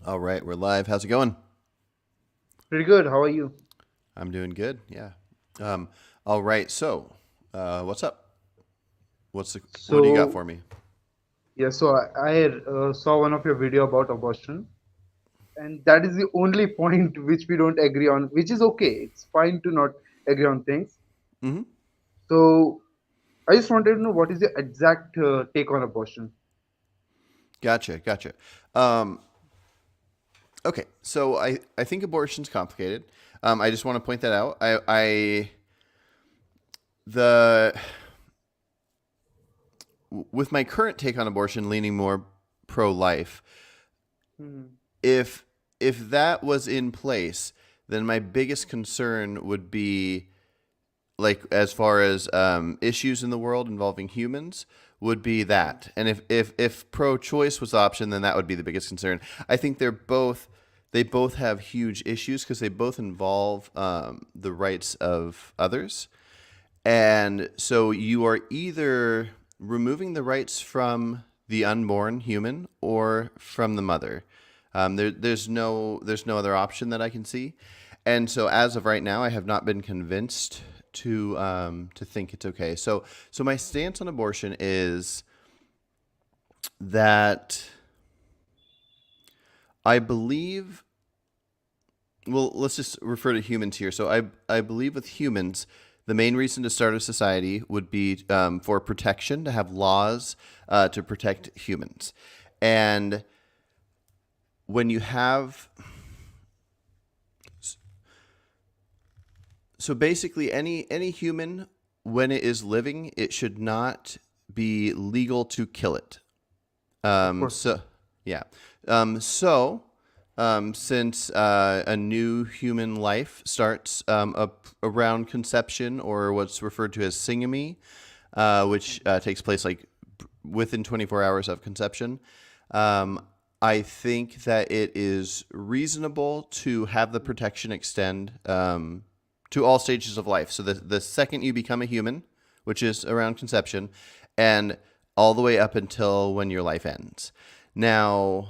All right, we're live. How's it going? Pretty good. How are you? I'm doing good. Yeah. Um, all right. What's up? What do you got So, for me? I saw one of your video about abortion, and that is the only point which we don't agree on, which is okay. It's fine to not agree on things. Mm-hmm. So, I just wanted to know what is your exact take on abortion? Gotcha. Um, okay. I think abortion's complicated. I just want to point that out. The with my current take on abortion leaning more pro-life. Hmm. If if that was in place, then my biggest concern would be like as far as issues in the world involving humans would be that. And if pro-choice was the option, then that would be the biggest concern. I think they both have huge issues because they both involve the rights of others. And so you are either removing the rights from the unborn human or from the mother. There's no other option that I can see. And so as of right now, I have not been convinced to think it's okay. So my stance on abortion is that I believe. Well, let's just refer to humans here. I believe with humans, the main reason to start a society would be for protection, to have laws to protect humans. And when you have so basically any human when it is living, it should not be legal to kill it. Of Um, course. so yeah. So since a new human life starts up around conception or what's referred to as syngamy, which takes place like within 24 hours of conception, um, I think that it is reasonable to have the protection extend to all stages of life. So the second you become a human, which is around conception, and all the way up until when your life ends. Now,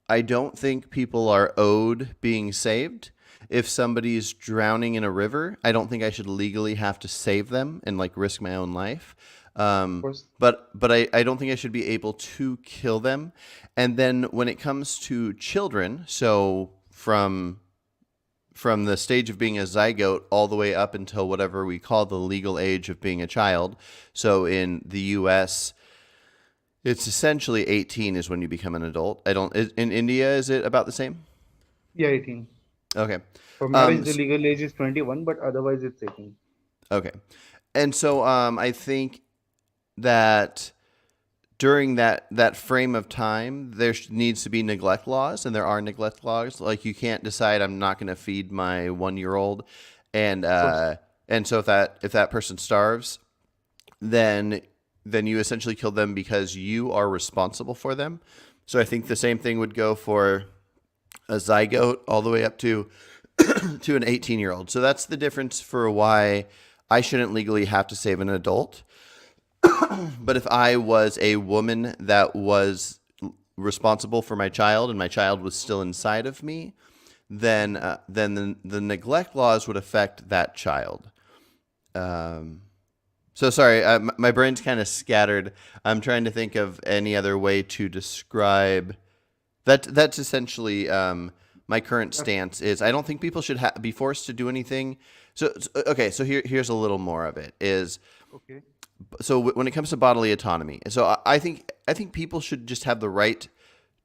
I don't think people are owed being saved. If somebody's drowning in a river, I don't think I should legally have to save them and like risk my own life. Of Um, course. but I don't think I should be able to kill them. And then when it comes to children, so from the stage of being a zygote all the way up until whatever we call the legal age of being a child. So in the US, it's essentially 18 is when you become an adult. I don't in India is it about the same? Yeah, 18. Okay. For marriage, Um the legal age is 21, but otherwise it's 18. okay. And so I think that during that frame of time, there needs to be neglect laws, and there are neglect laws. Like you can't decide I'm not going to feed my 1 year old, and Of course. uh, and so if that person starves, then then you essentially kill them because you are responsible for them. So I think the same thing would go for a zygote all the way up to an 18-year old. So that's the difference for why I shouldn't legally have to save an adult. But if I was a woman that was responsible for my child and my child was still inside of me, then the neglect laws would affect that child. Um, so sorry, my brain's kind of scattered. I'm trying to think of any other way to describe that. That's essentially my current Uh, stance. Is I don't think people should be forced to do anything. Okay, so here's a little more of it. Is Okay. so when it comes to bodily autonomy, so I think people should just have the right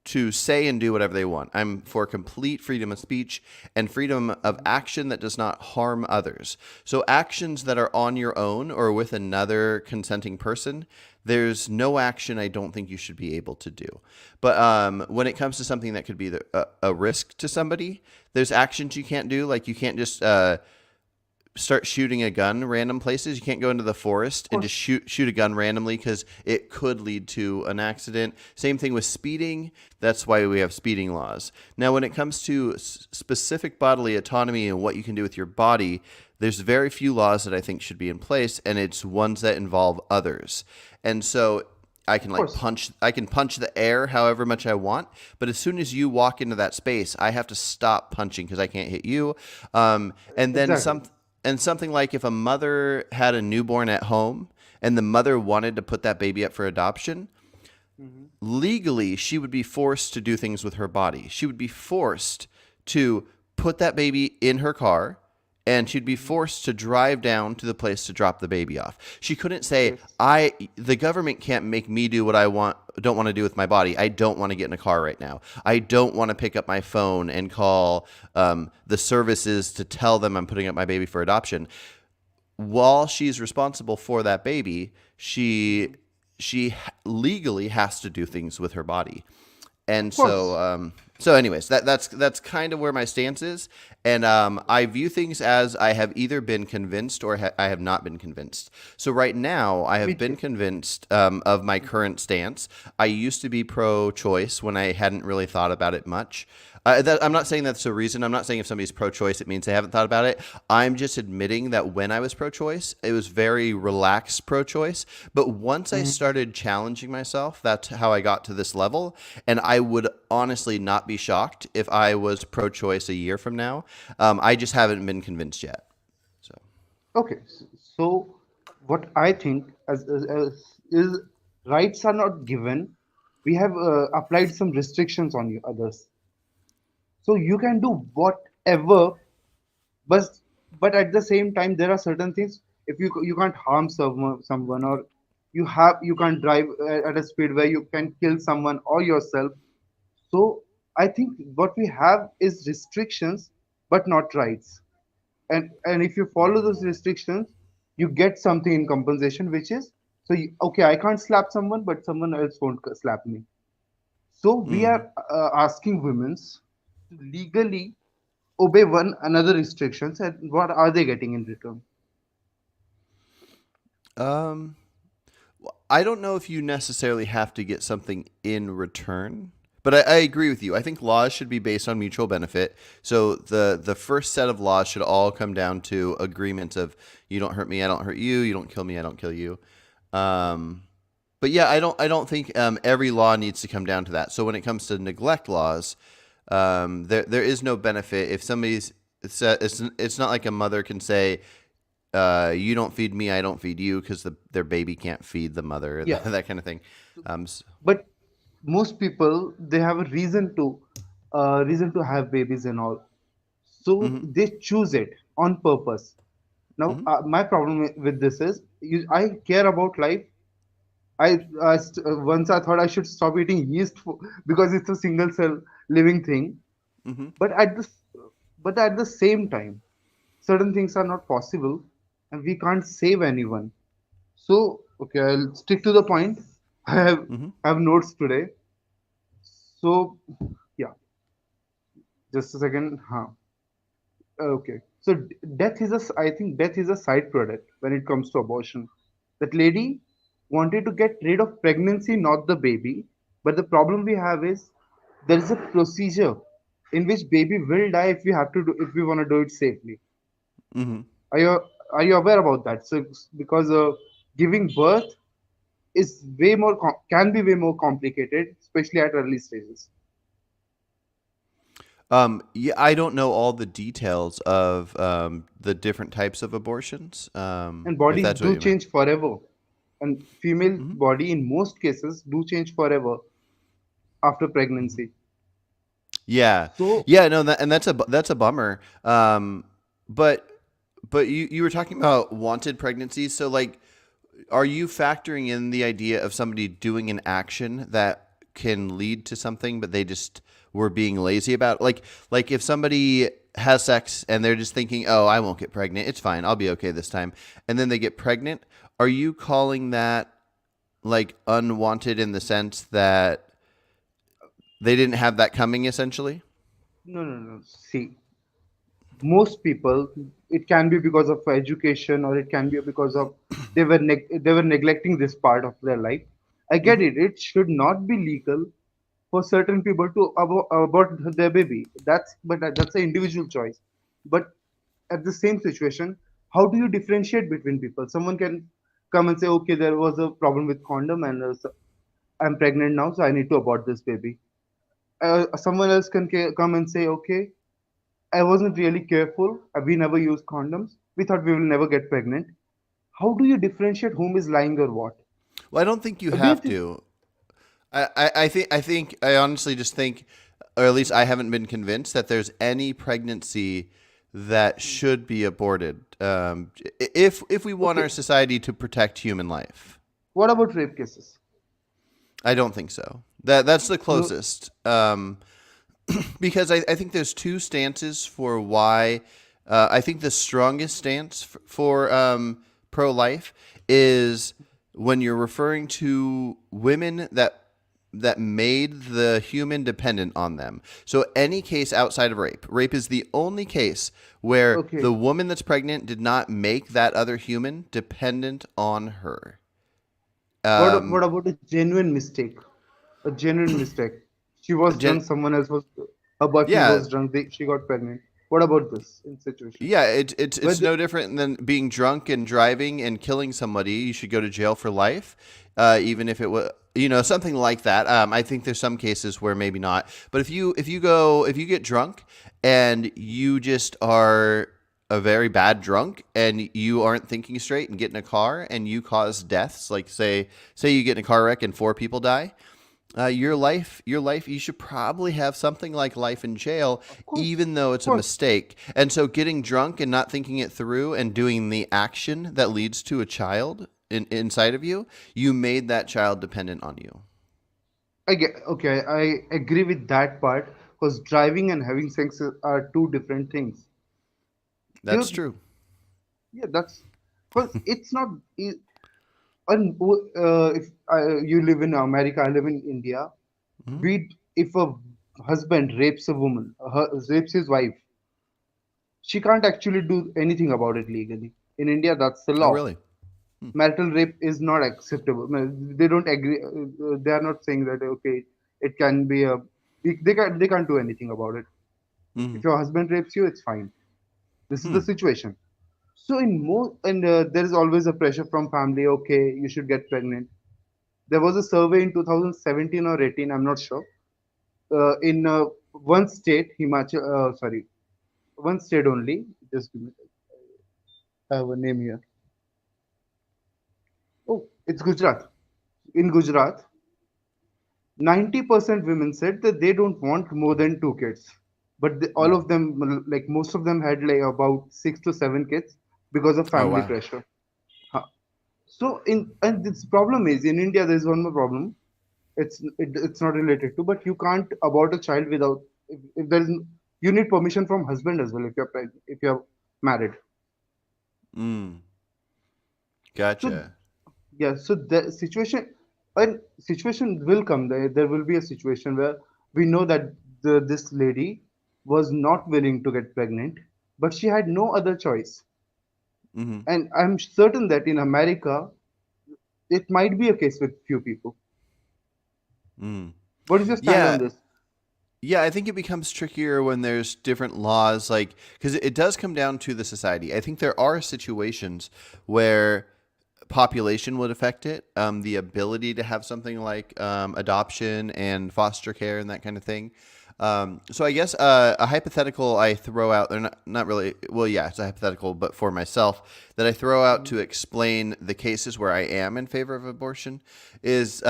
to say and do whatever they want. I'm for complete freedom of speech and freedom of Mhm. action that does not harm others. So actions that are on your own or with another consenting person, there's no action I don't think you should be able to do. But when it comes to something that could be a risk to somebody, there's actions you can't do. Like you can't just start shooting a gun random places. You can't go into the forest Of and just course. shoot a gun randomly because it could lead to an accident. Same thing with speeding. That's why we have speeding laws. Now, when it comes to specific bodily autonomy and what you can do with your body, there's very few laws that I think should be in place, and it's ones that involve others. And so I can Of like course, punch I can punch the air however much I want, but as soon as you walk into that space, I have to stop punching because I can't hit you. And then exactly. something like if a mother had a newborn at home and the mother wanted to put that baby up for adoption, Hmm. legally she would be forced to do things with her body. She would be forced to put that baby in her car and she'd be Hmm. forced to drive down to the place to drop the baby off. She couldn't say, Yes. the government can't make me do what I don't want to do with my body. I don't want to get in a car right now. I don't want to pick up my phone and call the services to tell them I'm putting up my baby for adoption. While she's responsible for that baby, Hmm. she legally has to do things with her body. And Of course. so anyways, that's kind of where my stance is, and I view things as I have either been convinced or I have not been convinced. So right now, I Me have been too. convinced of my current stance. I used to be pro-choice when I hadn't really thought about it much. I'm not saying that's a reason. I'm not saying if somebody's pro-choice, it means they haven't thought about it. I'm just admitting that when I was pro-choice, it was very relaxed pro-choice. But once I Hmm. started challenging myself, that's how I got to this level. And I would honestly not be shocked if I was pro-choice a year from now. I just haven't been convinced yet. So. Okay, so what I think as is rights are not given. We have applied some restrictions on you others, so you can do whatever, but at the same time there are certain things. If you can't harm someone, or you can't drive at a speed where you can kill someone or yourself. So I think what we have is restrictions, but not rights. And if you follow those restrictions, you get something in compensation, which is, so okay, I can't slap someone, but someone else won't slap me. So we Mm. are asking women to legally obey one another restrictions, and what are they getting in return? Um, I don't know if you necessarily have to get something in return, but I agree with you. I think laws should be based on mutual benefit. So the first set of laws should all come down to agreements of you don't hurt me, I don't hurt you. You don't kill me, I don't kill you. Um, but yeah, I don't think every law needs to come down to that. So when it comes to neglect laws, there is no benefit if somebody's it's not like a mother can say you don't feed me, I don't feed you because their baby can't feed the mother, Yeah, that kind of thing. S but most people, they have a reason to have babies and all, so mhm, they choose it on purpose. Now mhm, my problem with this is, I care about life. Once I thought I should stop eating because it's a single cell living thing. mhm. But at the same time, certain things are not possible, and we can't save anyone. So okay, I'll stick to the point. Mhm. I have notes today. So yeah, just a second. Huh. Okay. So I think death is a side product when it comes to abortion. That lady wanted to get rid of pregnancy, not the baby. But the problem we have is, there is a procedure in which baby will die if we want to do it safely. Mhm. Are you are you aware about that? So because giving birth is can be way more complicated, especially at early stages. Yeah, I don't know all the details of the different types of abortions. And If bodies that's what do you meant. change forever, and female Mhm. body in most cases do change forever after Mhm. pregnancy. Yeah, So yeah, no, and that's a bummer. But you were talking about wanted pregnancies, so like, are you factoring in the idea of somebody doing an action that can lead to something, but they just were being lazy about it? Like if somebody has sex and they're just thinking, "Oh, I won't get pregnant. It's fine. I'll be okay this time." And then they get pregnant. Are you calling that like unwanted in the sense that they didn't have that coming essentially? no, no, no. See, most people, it can be because of education, or it can be because of they were neglecting this part of their life. I get Mhm. it. It should not be legal for certain people to abort their baby. That's an individual choice. But at the same situation, how do you differentiate between people? Someone can come and say, okay, there was a problem with condom, and I'm pregnant now, so I need to abort this baby. Someone else can come and say, okay, I wasn't really careful. We never used condoms. We thought we will never get pregnant. How do you differentiate whom is lying or what? Well, I don't think you Do you have think? to. I honestly just think, or at least I haven't been convinced that there's any pregnancy that should be aborted. If we want Okay, our society to protect human life, what about rape cases? I don't think so. That's the No. closest. Because I think there's two stances for why. I think the strongest stance for pro-life is when you're referring to women that made the human dependent on them. So any case outside of rape, rape is the only case where Okay. the woman that's pregnant did not make that other human dependent on her. What about a genuine mistake? A genuine mistake. She was Gen- drunk. Someone else was. Her boyfriend yeah, was drunk. She got pregnant. What about this in situation? Yeah, it's Whether no different than being drunk and driving and killing somebody. You should go to jail for life, even if it was something like that. I think there's some cases where maybe not, but if you get drunk and you just are a very bad drunk and you aren't thinking straight and get in a car and you cause deaths, like say you get in a car wreck and four people die, your life, you should probably have something like life in jail, of course, even though of it's a course. mistake. And so getting drunk and not thinking it through and doing the action that leads to a child inside of you, you made that child dependent on you. I get okay. I agree with that part because driving and having sex are two different things. That's You, true. yeah, that's because it's not. And if you live in America, I live in India. Hmm. If a husband rapes a woman, rapes his wife, she can't actually do anything about it legally. In India, that's the Oh, law. really? Hmm. Marital rape is not acceptable. They don't agree. They are not saying that okay, it can be a. They can't do anything about it. Hmm. If your husband rapes you, it's fine. This is the Hmm. situation. So in more and there is always a pressure from family. Okay, you should get pregnant. There was a survey in 2017 or 18. I'm not sure. In one state, Himachal. Sorry, one state only. Just give me. I have a name here. Oh, it's Gujarat. In Gujarat, 90% women said that they don't want more than two kids. But all Hmm. of them, like most of them, had like about 6 to 7 kids because of Oh, family wow. pressure. Huh. So in and this problem is in India there is one more problem. It's not related to, but you can't abort a child without if there is you need permission from husband as well if you're pregnant, if you're married. Mm. So Gotcha. yeah, so the situation will come. There will be a situation where we know that this lady was not willing to get pregnant, but she had no other choice. Hmm. And I'm certain that in America, it might be a case with few people. Mm. What is your stand on Yeah. this? Yeah, I think it becomes trickier when there's different laws, like, because it does come down to the society. I think there are situations where population would affect it, the ability to have something like adoption and foster care and that kind of thing. So I guess a hypothetical I throw out, they're not really, well, yeah, it's a hypothetical, but for myself, that I throw out to explain the cases where I am in favor of abortion is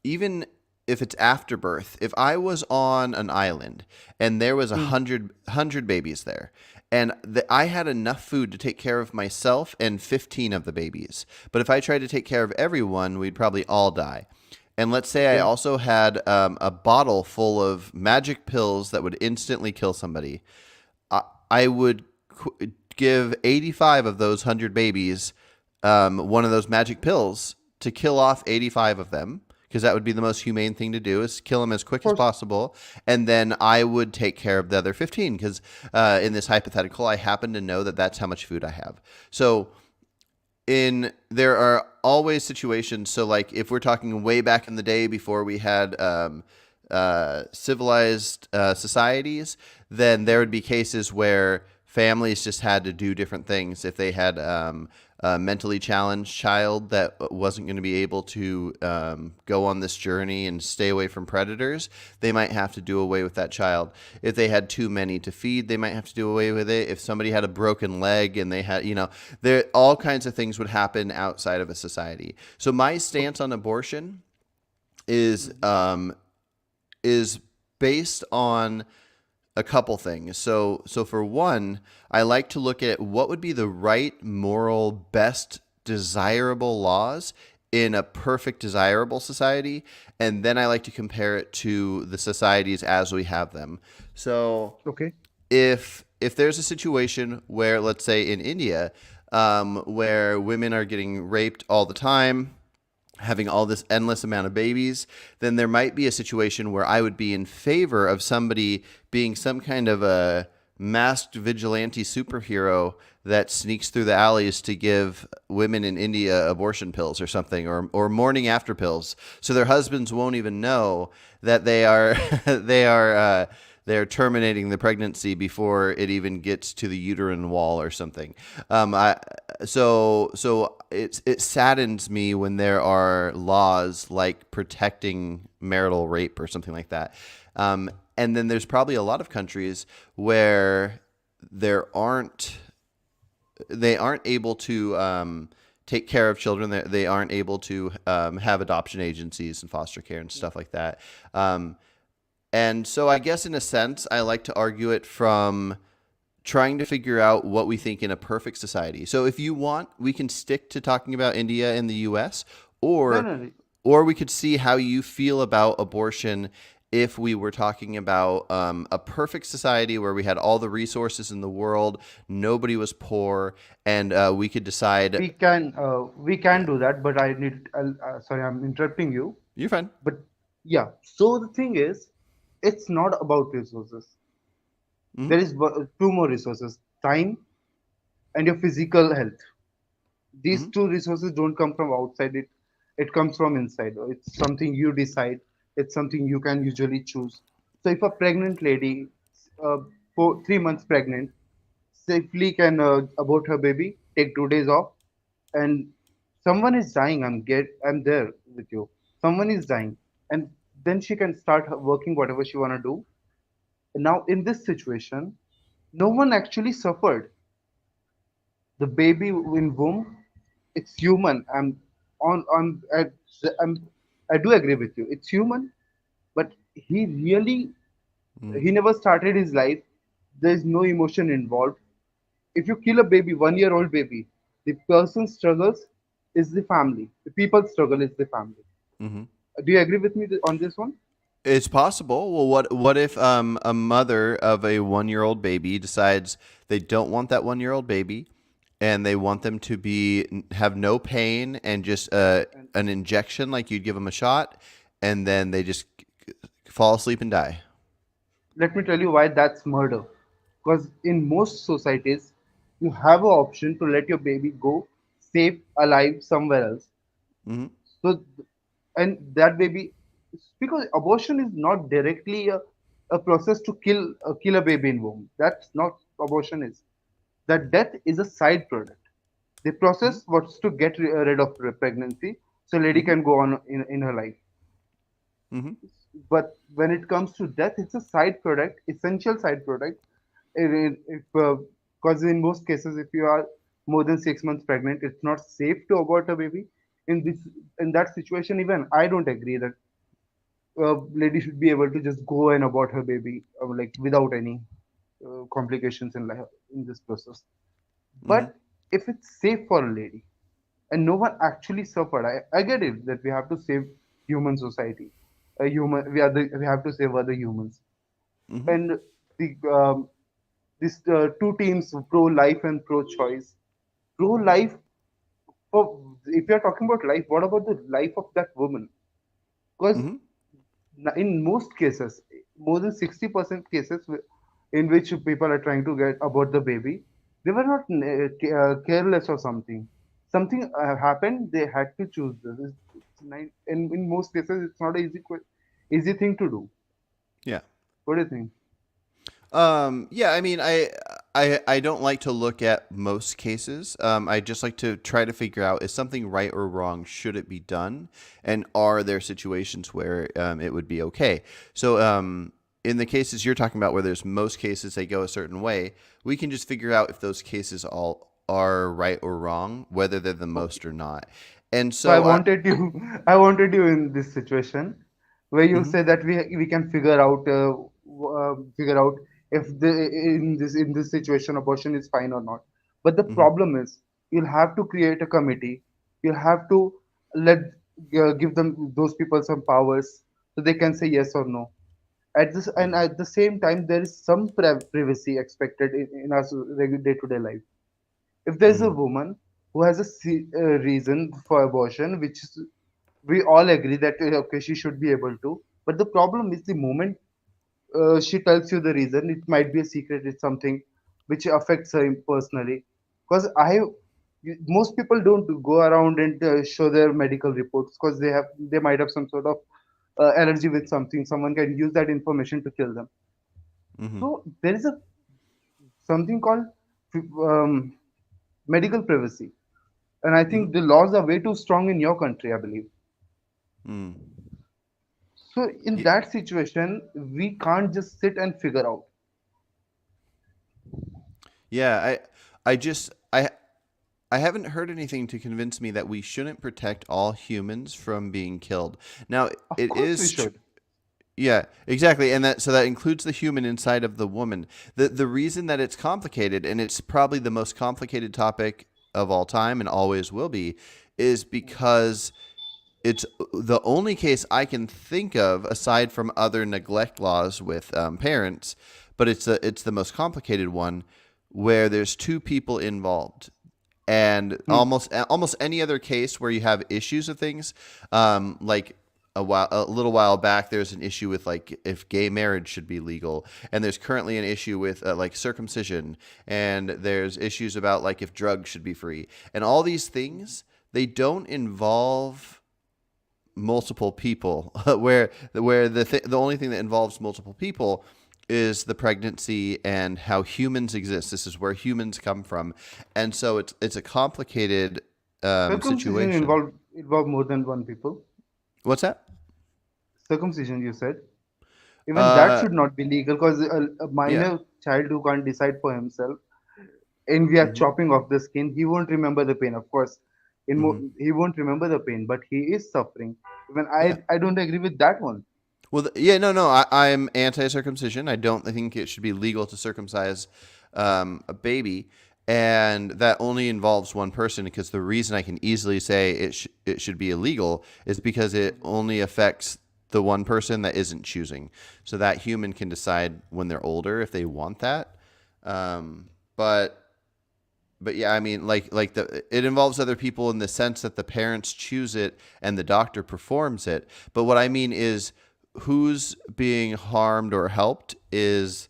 even if it's after birth, if I was on an island and there was a Hmm. hundred babies there, and I had enough food to take care of myself and 15 of the babies, but if I tried to take care of everyone, we'd probably all die. And let's say I Okay. also had a bottle full of magic pills that would instantly kill somebody. I would give 85 of those 100 babies one of those magic pills to kill off 85 of them, because that would be the most humane thing to do, is kill them as Of quick as course. possible. And then I would take care of the other 15 because in this hypothetical, I happen to know that that's how much food I have. So there are always situations. So like if we're talking way back in the day before we had civilized societies, then there would be cases where families just had to do different things. If they had a mentally challenged child that wasn't going to be able to go on this journey and stay away from predators, they might have to do away with that child. If they had too many to feed, they might have to do away with it. If somebody had a broken leg and they had, there all kinds of things would happen outside of a society. So my stance on abortion is based on a couple things. So for one, I like to look at what would be the right, moral, best, desirable laws in a perfect, desirable society, and then I like to compare it to the societies as we have them. So Okay. if there's a situation where, let's say in India, where women are getting raped all the time, having all this endless amount of babies, then there might be a situation where I would be in favor of somebody being some kind of a masked vigilante superhero that sneaks through the alleys to give women in India abortion pills or something, or morning after pills, so their husbands won't even know that they are they're terminating the pregnancy before it even gets to the uterine wall or something. So it saddens me when there are laws like protecting marital rape or something like that. And then there's probably a lot of countries where they aren't able to take care of children. They aren't able to have adoption agencies and foster care and stuff like that. And so I guess in a sense, I like to argue it from trying to figure out what we think in a perfect society. So if you want, we can stick to talking about India and the US, No, or no, no. or we could see how you feel about abortion if we were talking about a perfect society where we had all the resources in the world, nobody was poor, and we could decide. We can Yeah, do that, but I need. Sorry, I'm interrupting you. you're fine. But yeah, so the thing is, it's not about resources. Hmm. There is two more resources: time and your physical health. These Hmm. two resources don't come from outside. It comes from inside. It's something you decide. It's something you can usually choose. So if a pregnant lady, uh, 3 months pregnant, safely can abort her baby, take 2 days off, and someone is dying, I'm there with you. Someone is dying, and then she can start working whatever she want to do. Now in this situation, no one actually suffered. The baby in womb, it's human. I'm I do agree with you, it's human, but he never started his life. There's no emotion involved. If you kill a baby, 1 year old baby, the person struggles is the family. The people struggle is the family. Hmm. Do you agree with me on this one? It's possible. Well, what if a mother of a 1-year-old baby decides they don't want that 1-year-old baby, and they want them to have no pain and just And an injection, like you'd give them a shot, and then they just fall asleep and die. let me tell you why that's murder. Because in most societies, you have an option to let your baby go safe, alive somewhere else. Hmm. So, and that baby, because abortion is not directly a process to kill a baby in womb. That's not abortion is. That death is a side product. The process was to get rid of pregnancy, so lady Hmm. can go on in her life. Hmm. But when it comes to death, it's a side product, essential side product. Because in most cases, if you are more than 6 months pregnant, it's not safe to abort a baby. In that situation, even I don't agree that lady should be able to just go and abort her baby like without any complications in life in this process. Hmm. But if it's safe for a lady and no one actually suffered, I get it that we have to save human society. We have to save other humans. Hmm. And the these two teams, pro life and pro choice. Pro life, for if you are talking about life, what about the life of that woman? Because Hmm. in most cases, more than 60% cases in which people are trying to get about the baby, they were not careless or something. Something happened, they had to choose this. In most cases, it's not an easy thing to do. Yeah. What do you think? Yeah. I mean, I don't like to look at most cases. I just like to try to figure out, is something right or wrong? Should it be done? And are there situations where it would be okay? So in the cases you're talking about, where there's most cases they go a certain way, we can just figure out if those cases all are right or wrong, whether they're the most or not. And So I so I, wanted you, I wanted you in this situation where you Mhm. say that we can figure out if the in this situation abortion is fine or not. But the Mhm. problem is you'll have to create a committee. You'll have to let give them those people some powers so they can say yes or no. At this and Mhm. at the same time, there is some privacy expected in our day-to-day life. If there's a Mhm. woman who has a reason for abortion, which is, we all agree that okay, she should be able to. But the problem is the moment she tells you the reason, it might be a secret. It's something which affects her personally. Because most people don't go around and show their medical reports because they might have some sort of allergy with something. Someone can use that information to kill them. Mhm. So there is a something called um, medical privacy. And I Mhm. think the laws are way too strong in your country, I believe. Mm. So in Ye- that situation, we can't just sit and figure out. Yeah, I haven't heard anything to convince me that we shouldn't protect all humans from being killed. Now, Of it course we is should. yeah, exactly, and that includes the human inside of the woman. The reason that it's complicated, and it's probably the most complicated topic of all time and always will be, is because it's the only case I can think of aside from other neglect laws with parents, but it's the most complicated one where there's two people involved, and Hmm. almost any other case where you have issues of things, like a little while back there's an issue with like if gay marriage should be legal, and there's currently an issue with like circumcision, and there's issues about like if drugs should be free, and all these things, they don't involve multiple people where the only thing that involves multiple people is the pregnancy and how humans exist. This is where humans come from, and so it's a complicated Circumcision situation. involve more than one people. What's that? Circumcision, you said. Even that Uh, should not be legal because a yeah. minor child who can't decide for himself, and we are hmm chopping off the skin, he won't remember the pain. Of course, hmm he won't remember the pain, but he is suffering. Even Yeah. I don't agree with that one. Well, yeah, no. I'm anti-circumcision. I don't think it should be legal to circumcise a baby, and that only involves one person. Because the reason I can easily say it should be illegal is because it only affects the one person that isn't choosing. So that human can decide when they're older if they want that. Um, but but yeah, I mean, like the it involves other people in the sense that the parents choose it and the doctor performs it. But what I mean is, who's being harmed or helped is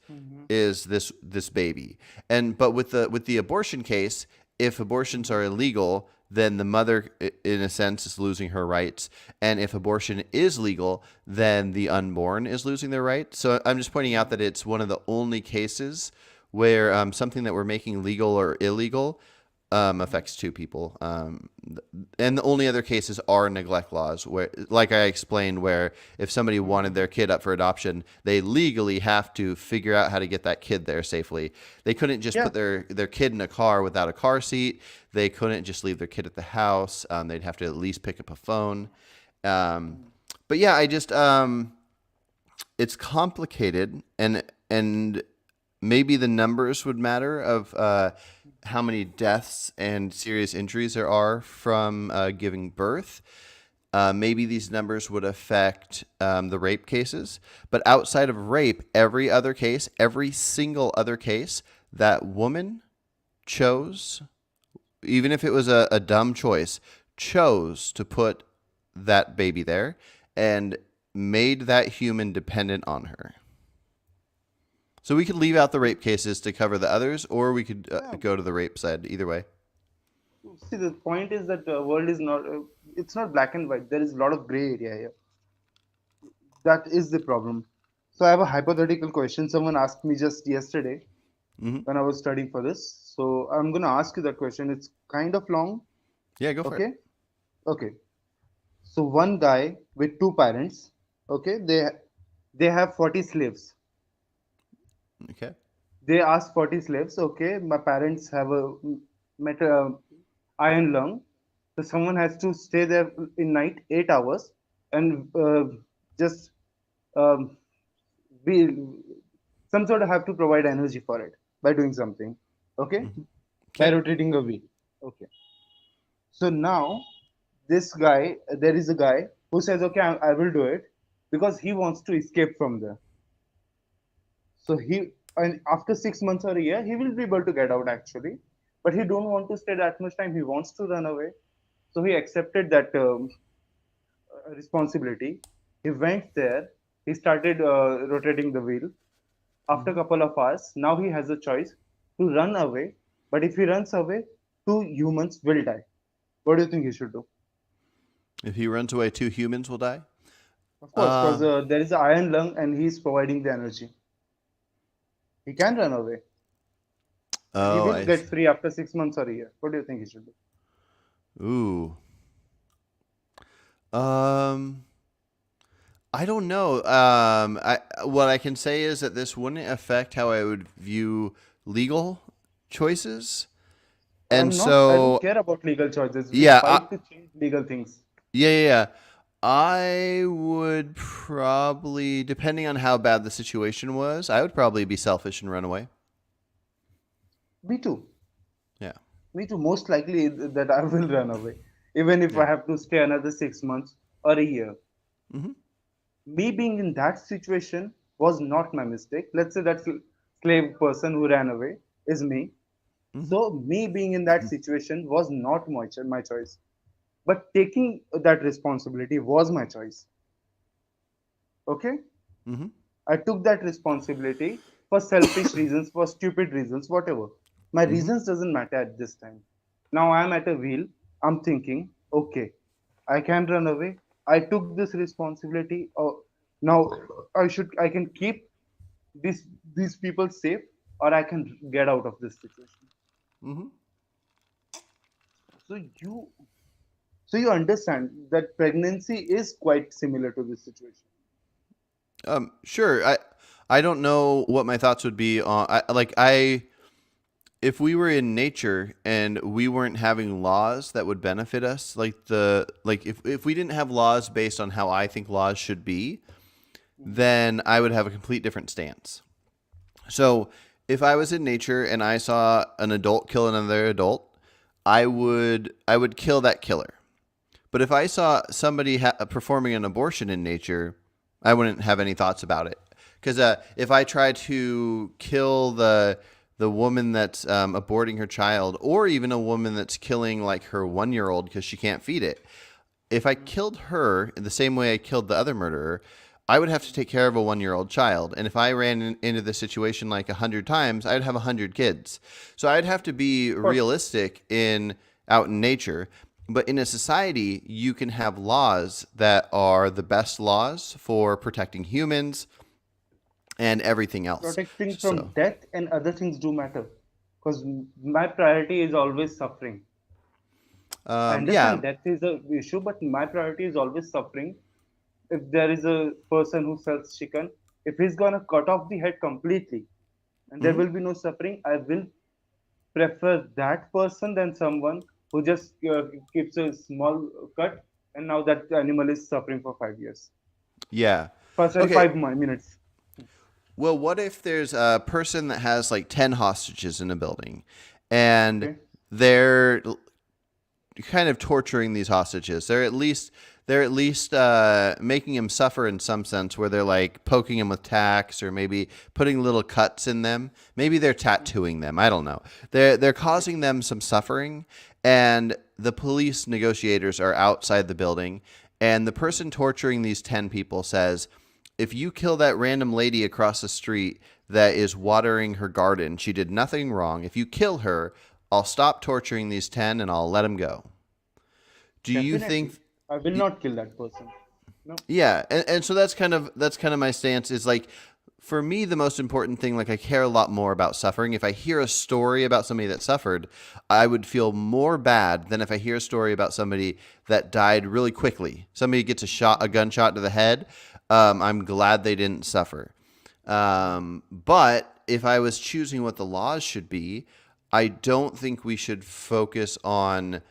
this baby. And but with the abortion case, if abortions are illegal, then the mother, in a sense, is losing her rights. And if abortion is legal, then the unborn is losing their rights. So I'm just pointing out that it's one of the only cases where something that we're making legal or illegal affects two people. And the only other cases are neglect laws, where, like I explained, where if somebody wanted their kid up for adoption, they legally have to figure out how to get that kid there safely. They couldn't just Yeah. put their kid in a car without a car seat. They couldn't just leave their kid at the house. They'd have to at least pick up a phone. Um, but yeah, it's complicated, and maybe the numbers would matter of how many deaths and serious injuries there are from giving birth. Maybe these numbers would affect the rape cases, but outside of rape, every single other case, that woman chose, even if it was a dumb choice, chose to put that baby there and made that human dependent on her. So we could leave out the rape cases to cover the others, or we could Yeah. go to the rape side. Either way. See, the point is that the world is not, it's not black and white. There is a lot of gray area here. That is the problem. So I have a hypothetical question. Someone asked me just yesterday. Mm-hmm. when I was studying for this. So I'm gonna ask you that question. It's kind of long. Yeah, go for it. Okay. Okay. So one guy with two parents. Okay. They have 40 slaves. Okay. They ask 40 slaves. Okay. My parents have a metal iron lung. So someone has to stay there in night 8 hours and just um, be some sort of have to provide energy for it by doing something. Okay. Mm-hmm. By Okay. rotating a wheel. Okay. So now this guy, there is a guy who says, okay, I will do it because he wants to escape from there. So and after 6 months or a year, he will be able to get out actually, but he don't want to stay that much time. He wants to run away. So he accepted that responsibility. He went there. He started rotating the wheel. After a Mm-hmm. couple of hours, now he has a choice to run away. But if he runs away, two humans will die. What do you think he should do? If he runs away, 2 humans will die. Of course, because Uh, there is an iron lung and he is providing the energy. He can run away and he oh, will I get see. free after 6 months or a year. What do you think he should do? Ooh. Um, I don't know. What I can say is that this wouldn't affect how I would view legal choices, and I don't so care about legal choices. We yeah, fight to change legal things. yeah. I would probably, depending on how bad the situation was, I would probably be selfish and run away. Me too. Yeah, Me too. Most likely that I will run away, even if yeah. I have to stay another 6 months or a year. Mm-hmm. Me being in that situation was not my mistake. Let's say that slave person who ran away is me. Mm-hmm. So me being in that situation was not my choice. But taking that responsibility was my choice. Okay? Mm-hmm. I took that responsibility for selfish reasons, for stupid reasons, whatever. My Mm-hmm. reasons doesn't matter at this time. Now I'm at a wheel. I'm thinking, okay, I can run away. I took this responsibility. Now I can keep these these people safe, or I can get out of this situation. Mm-hmm. So you understand that pregnancy is quite similar to this situation. Sure. I don't know what my thoughts would be on. I if we were in nature and we weren't having laws that would benefit us, if we didn't have laws based on how I think laws should be, then I would have a complete different stance. So if I was in nature and I saw an adult kill another adult, I would kill that killer. But if I saw somebody performing an abortion in nature, I wouldn't have any thoughts about it. Because if I try to kill the woman that's aborting her child, or even a woman that's killing like her 1 year old because she can't feed it, if I killed her in the same way I killed the other murderer, I would have to take care of a 1 year old child. And if I ran into this situation like 100 times, I'd have 100 kids. So I'd have to be Of course, realistic in out in nature. But in a society, you can have laws that are the best laws for protecting humans and everything else. protecting from So, death and other things do matter. Because my priority is always suffering. I yeah. understand death is a issue, but my priority is always suffering. If there is a person who sells chicken, if he's gonna cut off the head completely and there Hmm. will be no suffering, I will prefer that person than someone who just keeps a small cut and now that animal is suffering for 5 years. Yeah. Sorry, Okay. 5 minutes. Well, what if there's a person that has like 10 hostages in a building and Okay. they're kind of torturing these hostages? They're at least making him suffer in some sense, where they're like poking him with tacks or maybe putting little cuts in them. Maybe they're tattooing them. I don't know. They're Okay. causing them some suffering, and the police negotiators are outside the building, and the person torturing these 10 people says, if you kill that random lady across the street that is watering her garden, she did nothing wrong. If you kill her, I'll stop torturing these 10 and I'll let them go. Do you Definitely. think? I will not kill that person. No. Yeah, and so that's kind of my stance, is like for me, the most important thing, like I care a lot more about suffering. If I hear a story about somebody that suffered, I would feel more bad than if I hear a story about somebody that died really quickly. Somebody gets a gunshot to the head. I'm glad they didn't suffer. But if I was choosing what the laws should be, I don't think we should focus on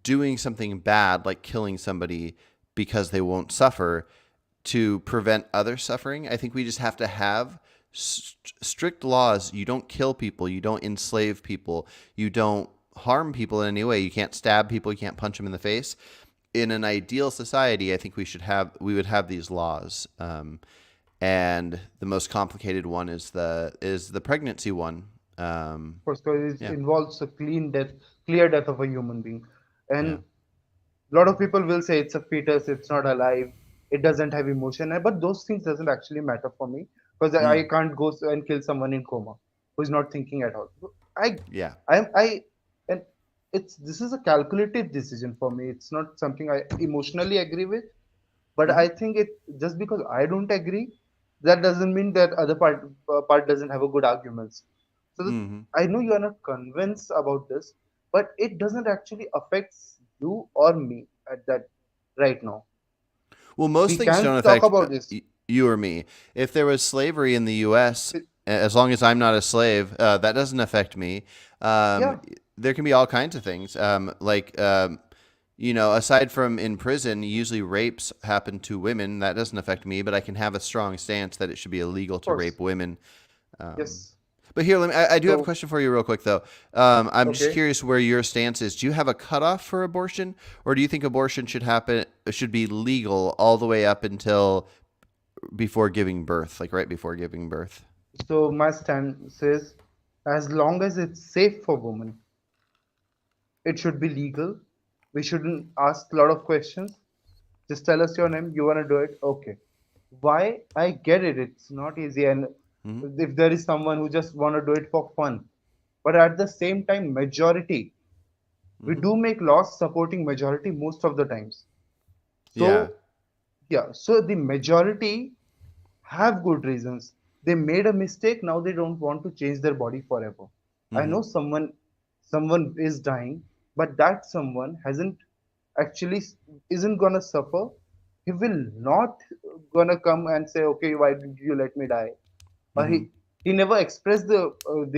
doing something bad like killing somebody because they won't suffer to prevent other suffering. I think we just have to have strict laws. You don't kill people. You don't enslave people. You don't harm people in any way. You can't stab people. You can't punch them in the face. In an ideal society, I think we would have these laws. And the most complicated one is the pregnancy one. Of course, because it Yeah. involves a clear death of a human being. Yeah. And a lot of people will say it's a fetus, it's not alive, it doesn't have emotion, but those things doesn't actually matter for me because I Mm. can't go and kill someone in coma who's not thinking at all. I, Yeah. I, and this is a calculated decision for me. It's not something I emotionally agree with, but Hmm. I think it just because I don't agree, that doesn't mean that other part doesn't have a good arguments. So Hmm. I know you are not convinced about this, but it doesn't actually affect you or me at that right now. Well, most We things can don't talk affect about this. you or me. If there was slavery in the U.S., as long as I'm not a slave, that doesn't affect me. Um, Yeah, there can be all kinds of things. Aside from in prison, usually rapes happen to women. That doesn't affect me, but I can have a strong stance that it should be illegal of to course. rape women. Um, Yes. but here, I do have a So, question for you, real quick, though. I'm just okay. curious where your stance is. Do you have a cutoff for abortion, or do you think abortion should be legal all the way up until before giving birth, like right before giving birth? So my stand says, as long as it's safe for women, it should be legal. We shouldn't ask a lot of questions. Just tell us your name. You want to do it? Okay. Why? I get it. It's not easy. And Hmm. if there is someone who just want to do it for fun, but at the same time, majority, we Hmm. do make laws supporting majority most of the times. Yeah. So, yeah. So the majority have good reasons. They made a mistake. Now they don't want to change their body forever. I Hmm. know someone is dying, but that someone hasn't actually isn't gonna suffer. He will not gonna come and say, "Okay, why did you let me die?" Or Hmm. he never expressed the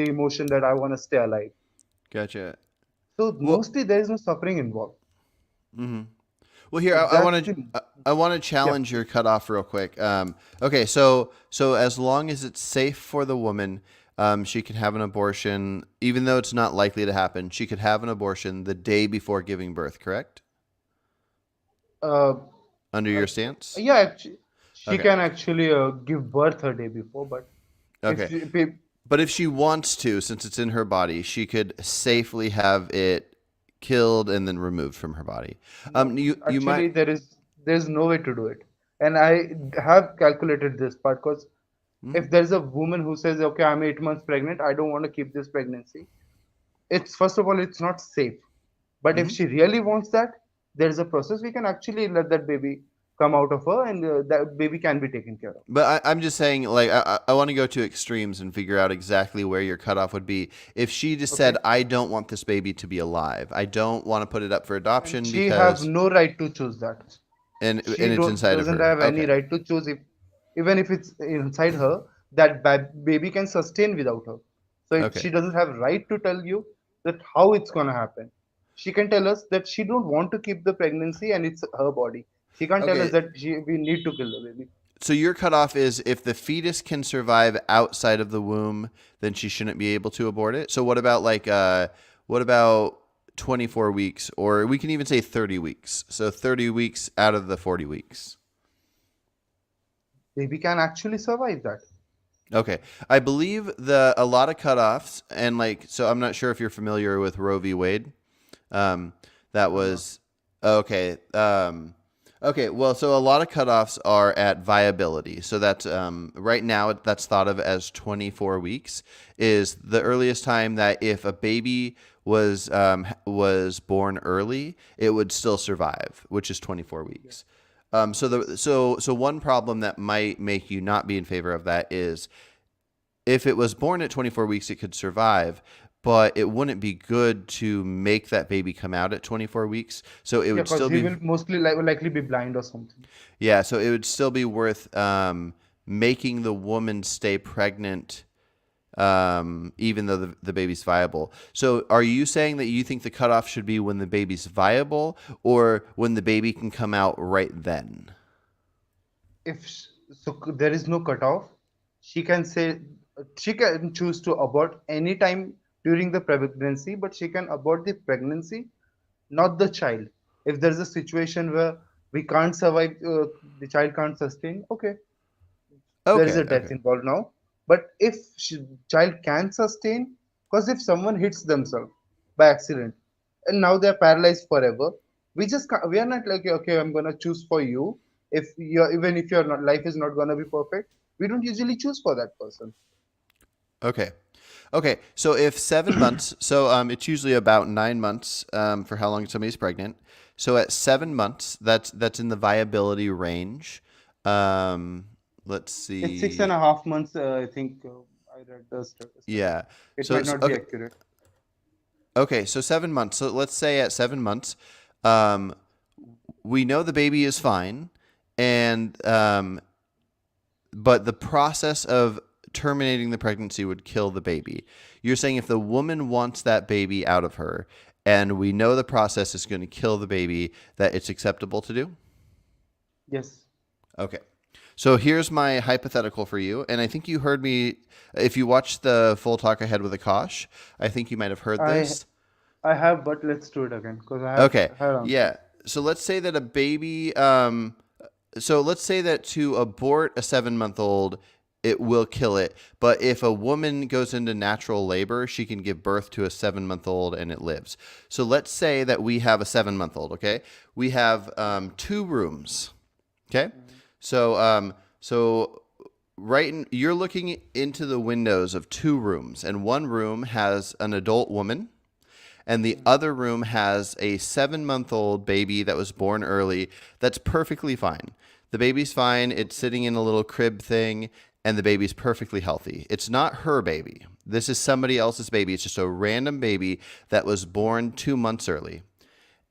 emotion that I want to stay alive. Gotcha. So Well, mostly there is no suffering involved. hmm well, here So I that's want to the I want to yeah. challenge your cutoff real quick. Okay, so as long as it's safe for the woman, she can have an abortion, even though it's not likely to happen. She could have an abortion the day before giving birth. Correct? Uh, Under uh, your stance? yeah, she Okay. can actually give birth a day before, but if Okay. But if she wants to, since it's in her body, she could safely have it killed and then removed from her body. no, You might. actually there's no way to do it, and I have calculated this part because Mhm. if there's a woman who says, "Okay, I'm 8 months pregnant, I don't want to keep this pregnancy," it's first of all it's not safe. But if Mhm. she really wants that, there's a process we can actually let that baby come out of her, and that baby can be taken care of. But I'm just saying, like, I want to go to extremes and figure out exactly where your cutoff would be. If she just said, Okay, I don't want this baby to be alive, I don't want to put it up for and adoption she have because, no right to choose that. and She it's don't inside of doesn't her. have any Okay. right to choose if even if it's inside her that baby can sustain without her. So she Okay. doesn't have right to tell you that how it's gonna happen. She can tell us that she don't want to keep the pregnancy and it's her body. She can't tell us Okay. that we need to kill the baby. So your cutoff is if the fetus can survive outside of the womb, then she shouldn't be able to abort it. So what about 24 weeks, or we can even say 30 weeks. So 30 weeks out of the 40 weeks. Baby can actually survive that. Okay. I believe a lot of cutoffs, and like, so I'm not sure if you're familiar with Roe v. Wade. Um, that I'm not. was okay. Okay. Well, so a lot of cutoffs are at viability. So that's right now that's thought of as 24 weeks is the earliest time that if a baby was born early, it would still survive, which is 24 weeks. So one problem that might make you not be in favor of that is if it was born at 24 weeks, it could survive, but it wouldn't be good to make that baby come out at 24 weeks. So it Yeah, would because still he be, will mostly likely be blind or something. yeah, so it would still be worth making the woman stay pregnant even though the baby's viable. So are you saying that you think the cutoff should be when the baby's viable or when the baby can come out right then? If there is no cutoff, she can say she can choose to abort any time during the pregnancy, but she can abort the pregnancy, not the child. If there is a situation where we can't survive, the child can't sustain, okay, there is Okay, a death okay. involved now. But if child can sustain, because if someone hits themselves by accident and now they're paralyzed forever, we just can't, we are not like okay, I'm gonna choose for you. If you're even if your life is not gonna be perfect, we don't usually choose for that person. Okay. Okay. So if 7 months, so it's usually about 9 months for how long somebody's pregnant. So at 7 months, that's in the viability range. Um, let's It's six see. and a half months. I think I read the study. Yeah. It So might not be okay. accurate. Okay. So 7 months. So let's say at 7 months, um, we know the baby is fine, and but the process of terminating the pregnancy would kill the baby. You're saying if the woman wants that baby out of her and we know the process is going to kill the baby, that it's acceptable to do? Yes, Okay. So here's my hypothetical for you. And I think you heard me, if you watched the full talk I had with Akash, I think you might have heard I this. I have, but let's do it again because I have Okay. had answers. Yeah. So let's say that a baby, so let's say that to abort a 7 month old, it will kill it. But if a woman goes into natural labor, she can give birth to a 7 month old and it lives. So let's say that we have a 7 month old, okay? We have 2 rooms, okay? So you're looking into the windows of 2 rooms, and one room has an adult woman and the other room has a 7 month old baby that was born early that's perfectly fine. The baby's fine. It's sitting in a little crib thing, and the baby's perfectly healthy. It's not her baby. This is somebody else's baby. It's just a random baby that was born 2 months early.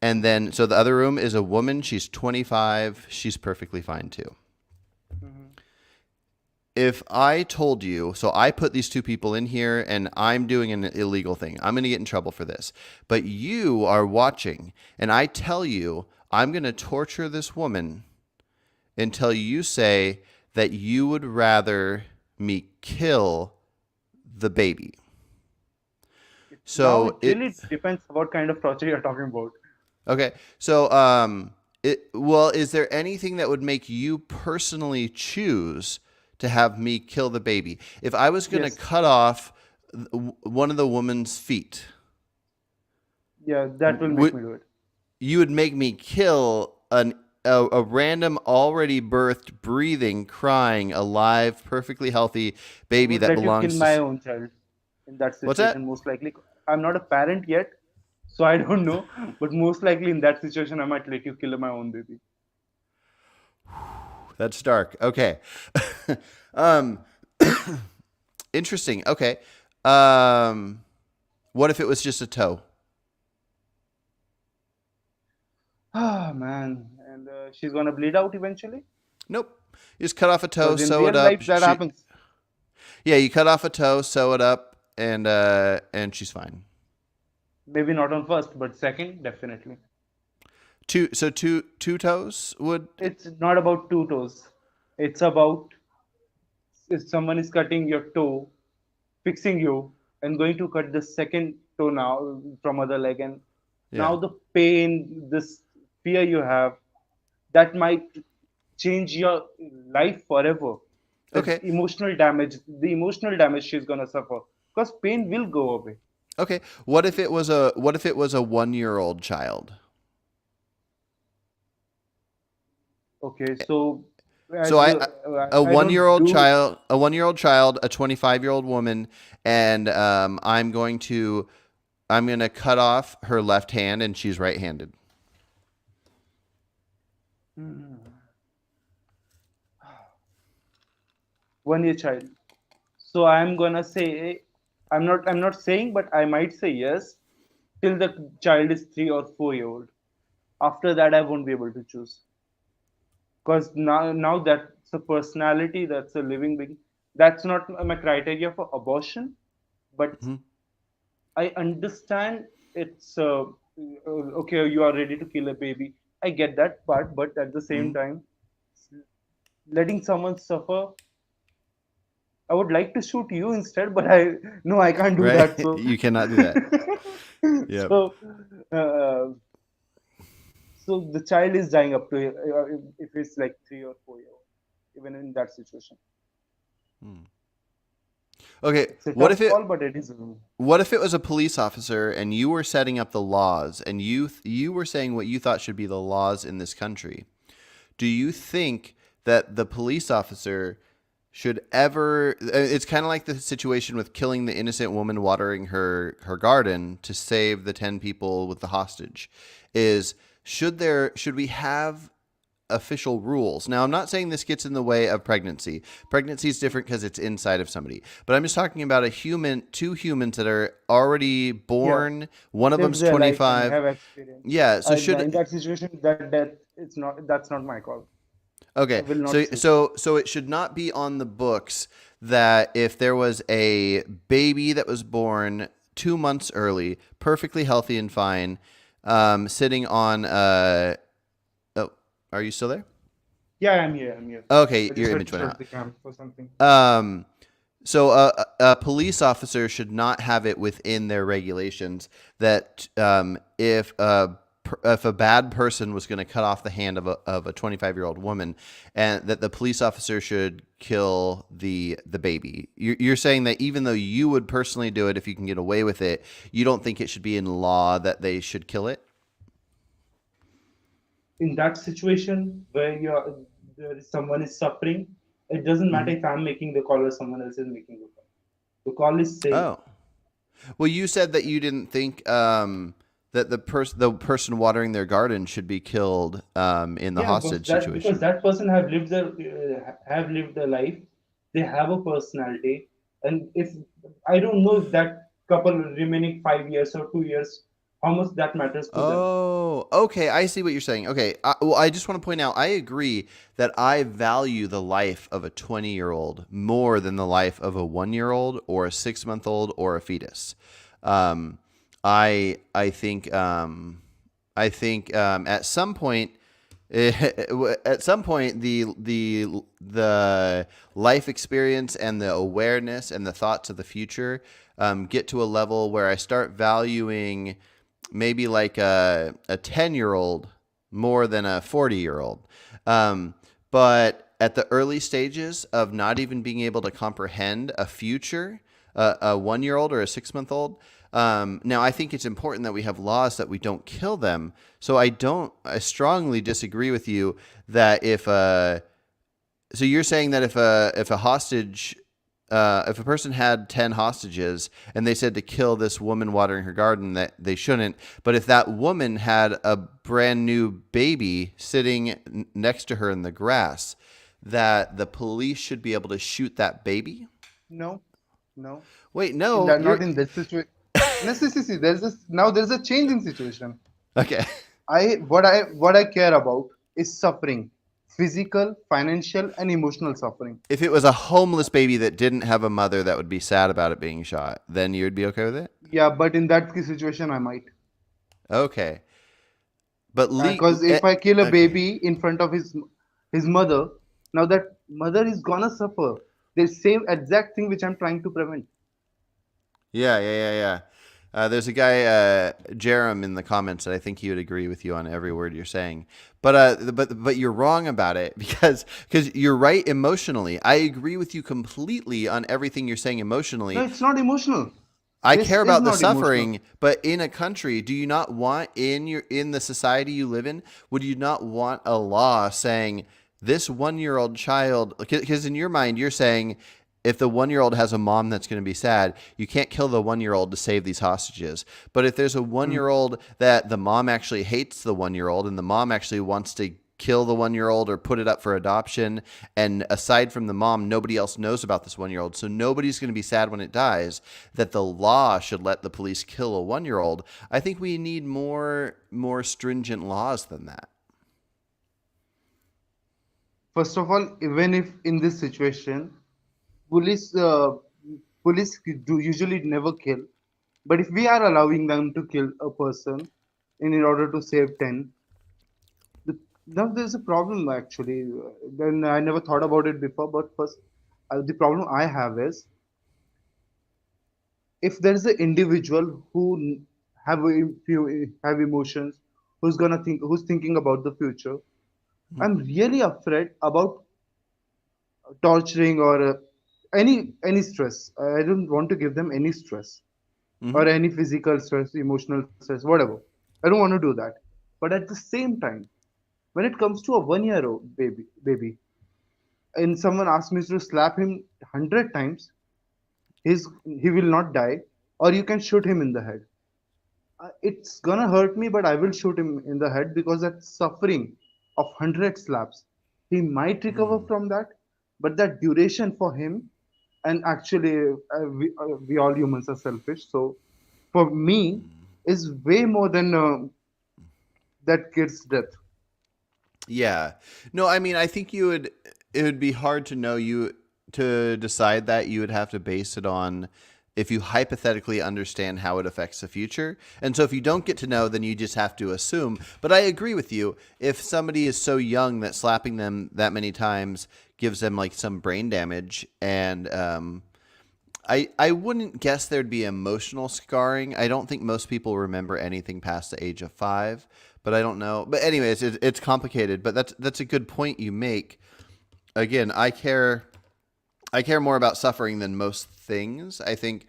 And then, so the other room is a woman. She's 25. She's perfectly fine too. Mhm. If I told you, so I put these 2 people in here and I'm doing an illegal thing, I'm going to get in trouble for this. But you are watching and I tell you, I'm going to torture this woman until you say that you would rather me kill the baby. Now So it really depends what kind of torture you're talking about. okay. So well, is there anything that would make you personally choose to have me kill the baby? If I was going to Yes, cut off one of the woman's feet, yeah, that will make would me do it. you would make me kill a random already birthed, breathing, crying, alive, perfectly healthy I baby would that let you kill belongs my to own child in that what's situation, that? most likely. I'm not a parent yet, so I don't know. But most likely in that situation, I might let you kill my own baby. That's dark. Okay. um Interesting. Okay. Um what if it was just a toe? Ah, man. And she's gonna bleed out eventually? Nope. You just cut off a toe, Because in sew it real up. life, that happens. Yeah, you cut off a toe, sew it up, and she's fine. Maybe not on first, but second, definitely. Two toes would. It's not about two toes. It's about if someone is cutting your toe, fixing you, and going to cut the second toe now from other leg, and Yeah. now the pain, this fear you have, that might change your life forever. Okay. The emotional damage she's gonna suffer, because pain will go away. Okay. What if it was a 1 year old child? Okay, so So as a I one year don't old do child, a 1 year old child, a 25-year-old woman, and I'm gonna cut off her left hand, and she's right-handed. 1 year child. So I'm gonna say, I'm not saying, but I might say yes till the child is 3 or 4 year old. After that, I won't be able to choose, because now that's a personality, that's a living being. That's not my criteria for abortion, but Mhm. I understand it's okay. You are ready to kill a baby. I get that part, but at the same Mhm. time, letting someone suffer, I would like to shoot you instead, but I no, I can't do Right? that. So, You cannot do that. Yep. so, uh, so the child is dying up to if it's like 3 or 4 year old, even in that situation. Hmm. Okay, It's a tough call, but it is. what if it was a police officer and you were setting up the laws and you were saying what you thought should be the laws in this country? Do you think that the police officer should ever it's kind of like the situation with killing the innocent woman watering her garden to save the 10 people with the hostage is should we have official rules? Now, I'm not saying this gets in the way of pregnancy. Pregnancy is different because it's inside of somebody. But I'm just talking about two humans that are already Yeah, born. One of live them's their life and 25. have experience. Yeah. So In that situation, that death, that's not my call. I okay. will not So choose. so so it should not be on the books that if there was a baby that was born 2 months early, perfectly healthy and fine, sitting on oh, are you still there? Yeah, I'm here. I'm here. Okay, I your just had image to went shut out. the cam for something. Um, so a police officer should not have it within their regulations that if a bad person was going to cut off the hand of a 25-year-old woman, and that the police officer should kill the baby. You're saying that even though you would personally do it if you can get away with it, you don't think it should be in law that they should kill it? In that situation where someone is suffering, it doesn't matter Hmm. if I'm making the call or someone else is making the call. The call is same. Oh. Well, you said that you didn't think that the person watering their garden should be killed in the Yeah, hostage because situation. that person have lived a life. They have a personality, and if I don't know if that couple remaining 5 years or 2 years, how much that matters to them. Oh, okay. I see what you're saying. Okay. Well, I just want to point out I agree that I value the life of a 20-year-old more than the life of a 1-year-old or a 6-month-old or a fetus. Um, I think at some point at some point the life experience and the awareness and the thoughts of the future get to a level where I start valuing maybe like a 10-year-old more than a 40-year-old. But at the early stages of not even being able to comprehend a future, a 1-year-old or a 6-month-old, now I think it's important that we have laws that we don't kill them. So I strongly disagree with you that so you're saying that if a hostage, if a person had 10 hostages and they said to kill this woman watering her garden, that they shouldn't. But if that woman had a brand new baby sitting next to her in the grass, that the police should be able to shoot that baby. No, no. Wait, In no, that, not in this situation. No, see, there's a change in situation. okay. What I care about is suffering, physical, financial, and emotional suffering. If it was a homeless baby that didn't have a mother that would be sad about it being shot, then you would be okay with it? Yeah, but in that situation, I might. Okay. But Because if I kill a okay. baby in front of his mother, now that mother is gonna suffer the same exact thing which I'm trying to prevent. Yeah. There's a guy, Jerem, in the comments that I think he would agree with you on every word you're saying. But you're wrong about it because you're right emotionally. I agree with you completely on everything you're saying No, emotionally. it's not emotional. I This care is about the not emotional. suffering, but in a country, do you not want in the society you live in, would you not want a law saying this 1-year-old child, because in your mind you're saying if the 1-year-old has a mom that's going to be sad, you can't kill the 1-year-old to save these hostages. But if there's a Hmm. 1-year-old that the mom actually hates the 1-year-old and the mom actually wants to kill the 1-year-old or put it up for adoption. And aside from the mom, nobody else knows about this 1-year-old. So nobody's going to be sad when it dies, that the law should let the police kill a 1-year-old. I think we need more stringent laws than that. First of all, even if in this situation, police police do usually never kill, but if we are allowing them to kill a person in order to save 10, now there's a problem actually. Then I never thought about it before, but first, the problem I have is if there is an individual who have emotions, who's thinking about the future, I'm really afraid about torturing or any stress. I don't want to give them any stress Hmm. or any physical stress, emotional stress, whatever. I don't want to do that. But at the same time, when it comes to a 1 year old baby, and someone asks me to slap him 100 times, he will not die, or you can shoot him in the head. It's gonna hurt me, but I will shoot him in the head because that suffering of 100 slaps, he might recover from that, but that duration for him, and actually, we all humans are selfish. So, for me, is way more than that kid's death. Yeah. No, I mean, I think it would be hard to know to decide that. You would have to base it on if you hypothetically understand how it affects the future. And so if you don't get to know, then you just have to assume. But I agree with you. If somebody is so young that slapping them that many times gives them like some brain damage, and I wouldn't guess there'd be emotional scarring. I don't think most people remember anything past the age of 5, but I don't know. But anyways, it's complicated. But that's a good point you make. Again, I care more about suffering than most things. I think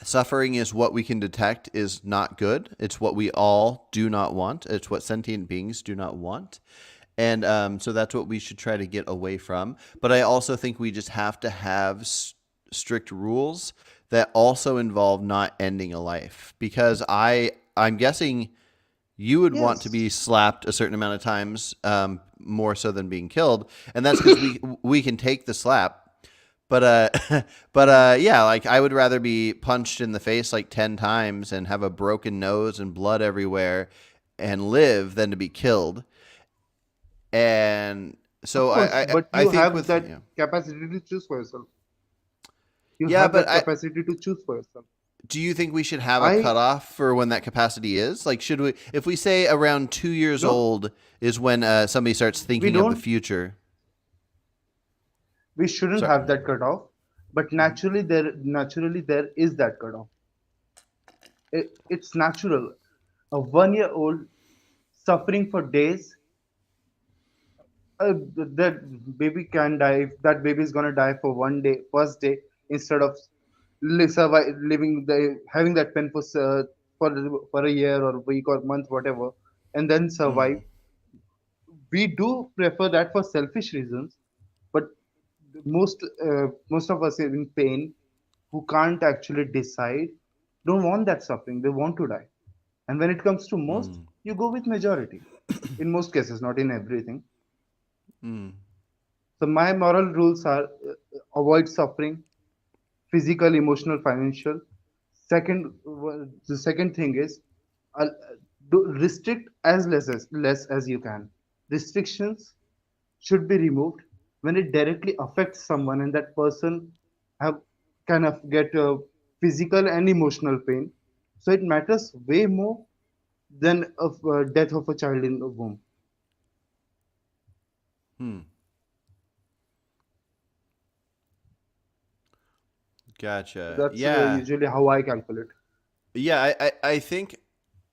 suffering is what we can detect is not good. It's what we all do not want. It's what sentient beings do not want. And so that's what we should try to get away from. But I also think we just have to have strict rules that also involve not ending a life. Because I'm guessing you would want to Yes. be slapped a certain amount of times, more so than being killed, and that's because we can take the slap. But yeah, like I would rather be punched in the face like 10 times and have a broken nose and blood everywhere and live than to be killed. And so Of course, but I you think have with that capacity to choose for yourself. You yeah, have but that capacity to choose for yourself. do you think we should have a I cutoff for when that capacity is? Like, should we, if we say around 2 years no, old is when somebody starts we thinking of the don't. future? We shouldn't Sorry. have that cutoff, but naturally there is that cutoff. It's natural. A 1 year old suffering for days, that baby can die. If that baby is gonna die for one day, first day, instead of living the having that pain for a year or a week or month, whatever, and then survive. We do prefer that for selfish reasons, but most of us in pain who can't actually decide don't want that suffering. They want to die. And when it comes to most, you go with majority. In most cases, not in everything. So my moral rules are avoid suffering, physical, emotional, financial. The second thing is uh, restrict as less as you can. Restrictions should be removed when it directly affects someone and that person have kind of get physical and emotional pain. So it matters way more than of death of a child in the womb. Hmm. Gotcha. That's Yeah. usually how I calculate. Yeah, I think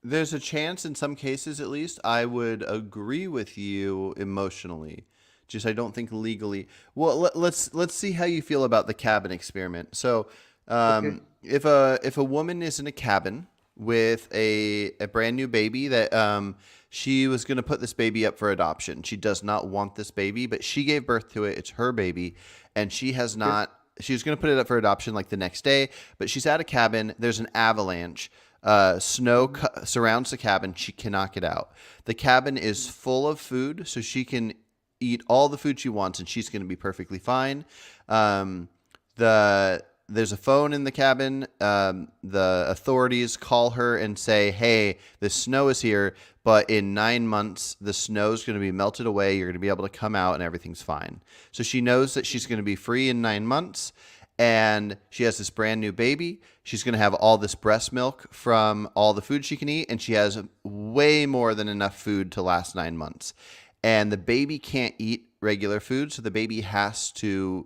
there's a chance in some cases at least I would agree with you emotionally. Just I don't think legally. Well, let's see how you feel about the cabin experiment. So, Okay. if a woman is in a cabin with a brand new baby that she was going to put this baby up for adoption. She does not want this baby, but she gave birth to it. It's her baby, and she has Okay. not. She was going to put it up for adoption like the next day, but she's at a cabin. There's an avalanche. Surrounds the cabin. She cannot get out. The cabin is full of food, so she can eat all the food she wants, and she's going to be perfectly fine. There's a phone in the cabin. The authorities call her and say, "Hey, the snow is here, but in 9 months, the snow is going to be melted away. You're going to be able to come out, and everything's fine." So she knows that she's going to be free in 9 months, and she has this brand new baby. She's going to have all this breast milk from all the food she can eat, and she has way more than enough food to last 9 months. And the baby can't eat regular food, so the baby has to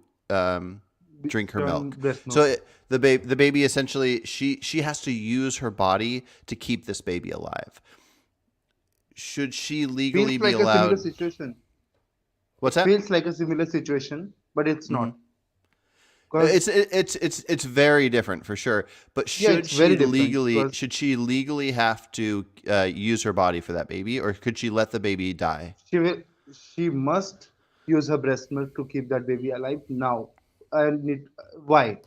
drink her milk. Breast So milk. the baby essentially she has to use her body to keep this baby alive. Should she legally Feels be like a similar allowed? situation. What's It that? feels like a similar situation, but it's Mhm. not. Because It's very different for sure. But yeah, it's very different. Because should she legally have to use her body for that baby, or could she let the baby die? she will, she must use her breast milk to keep that baby alive now. And why?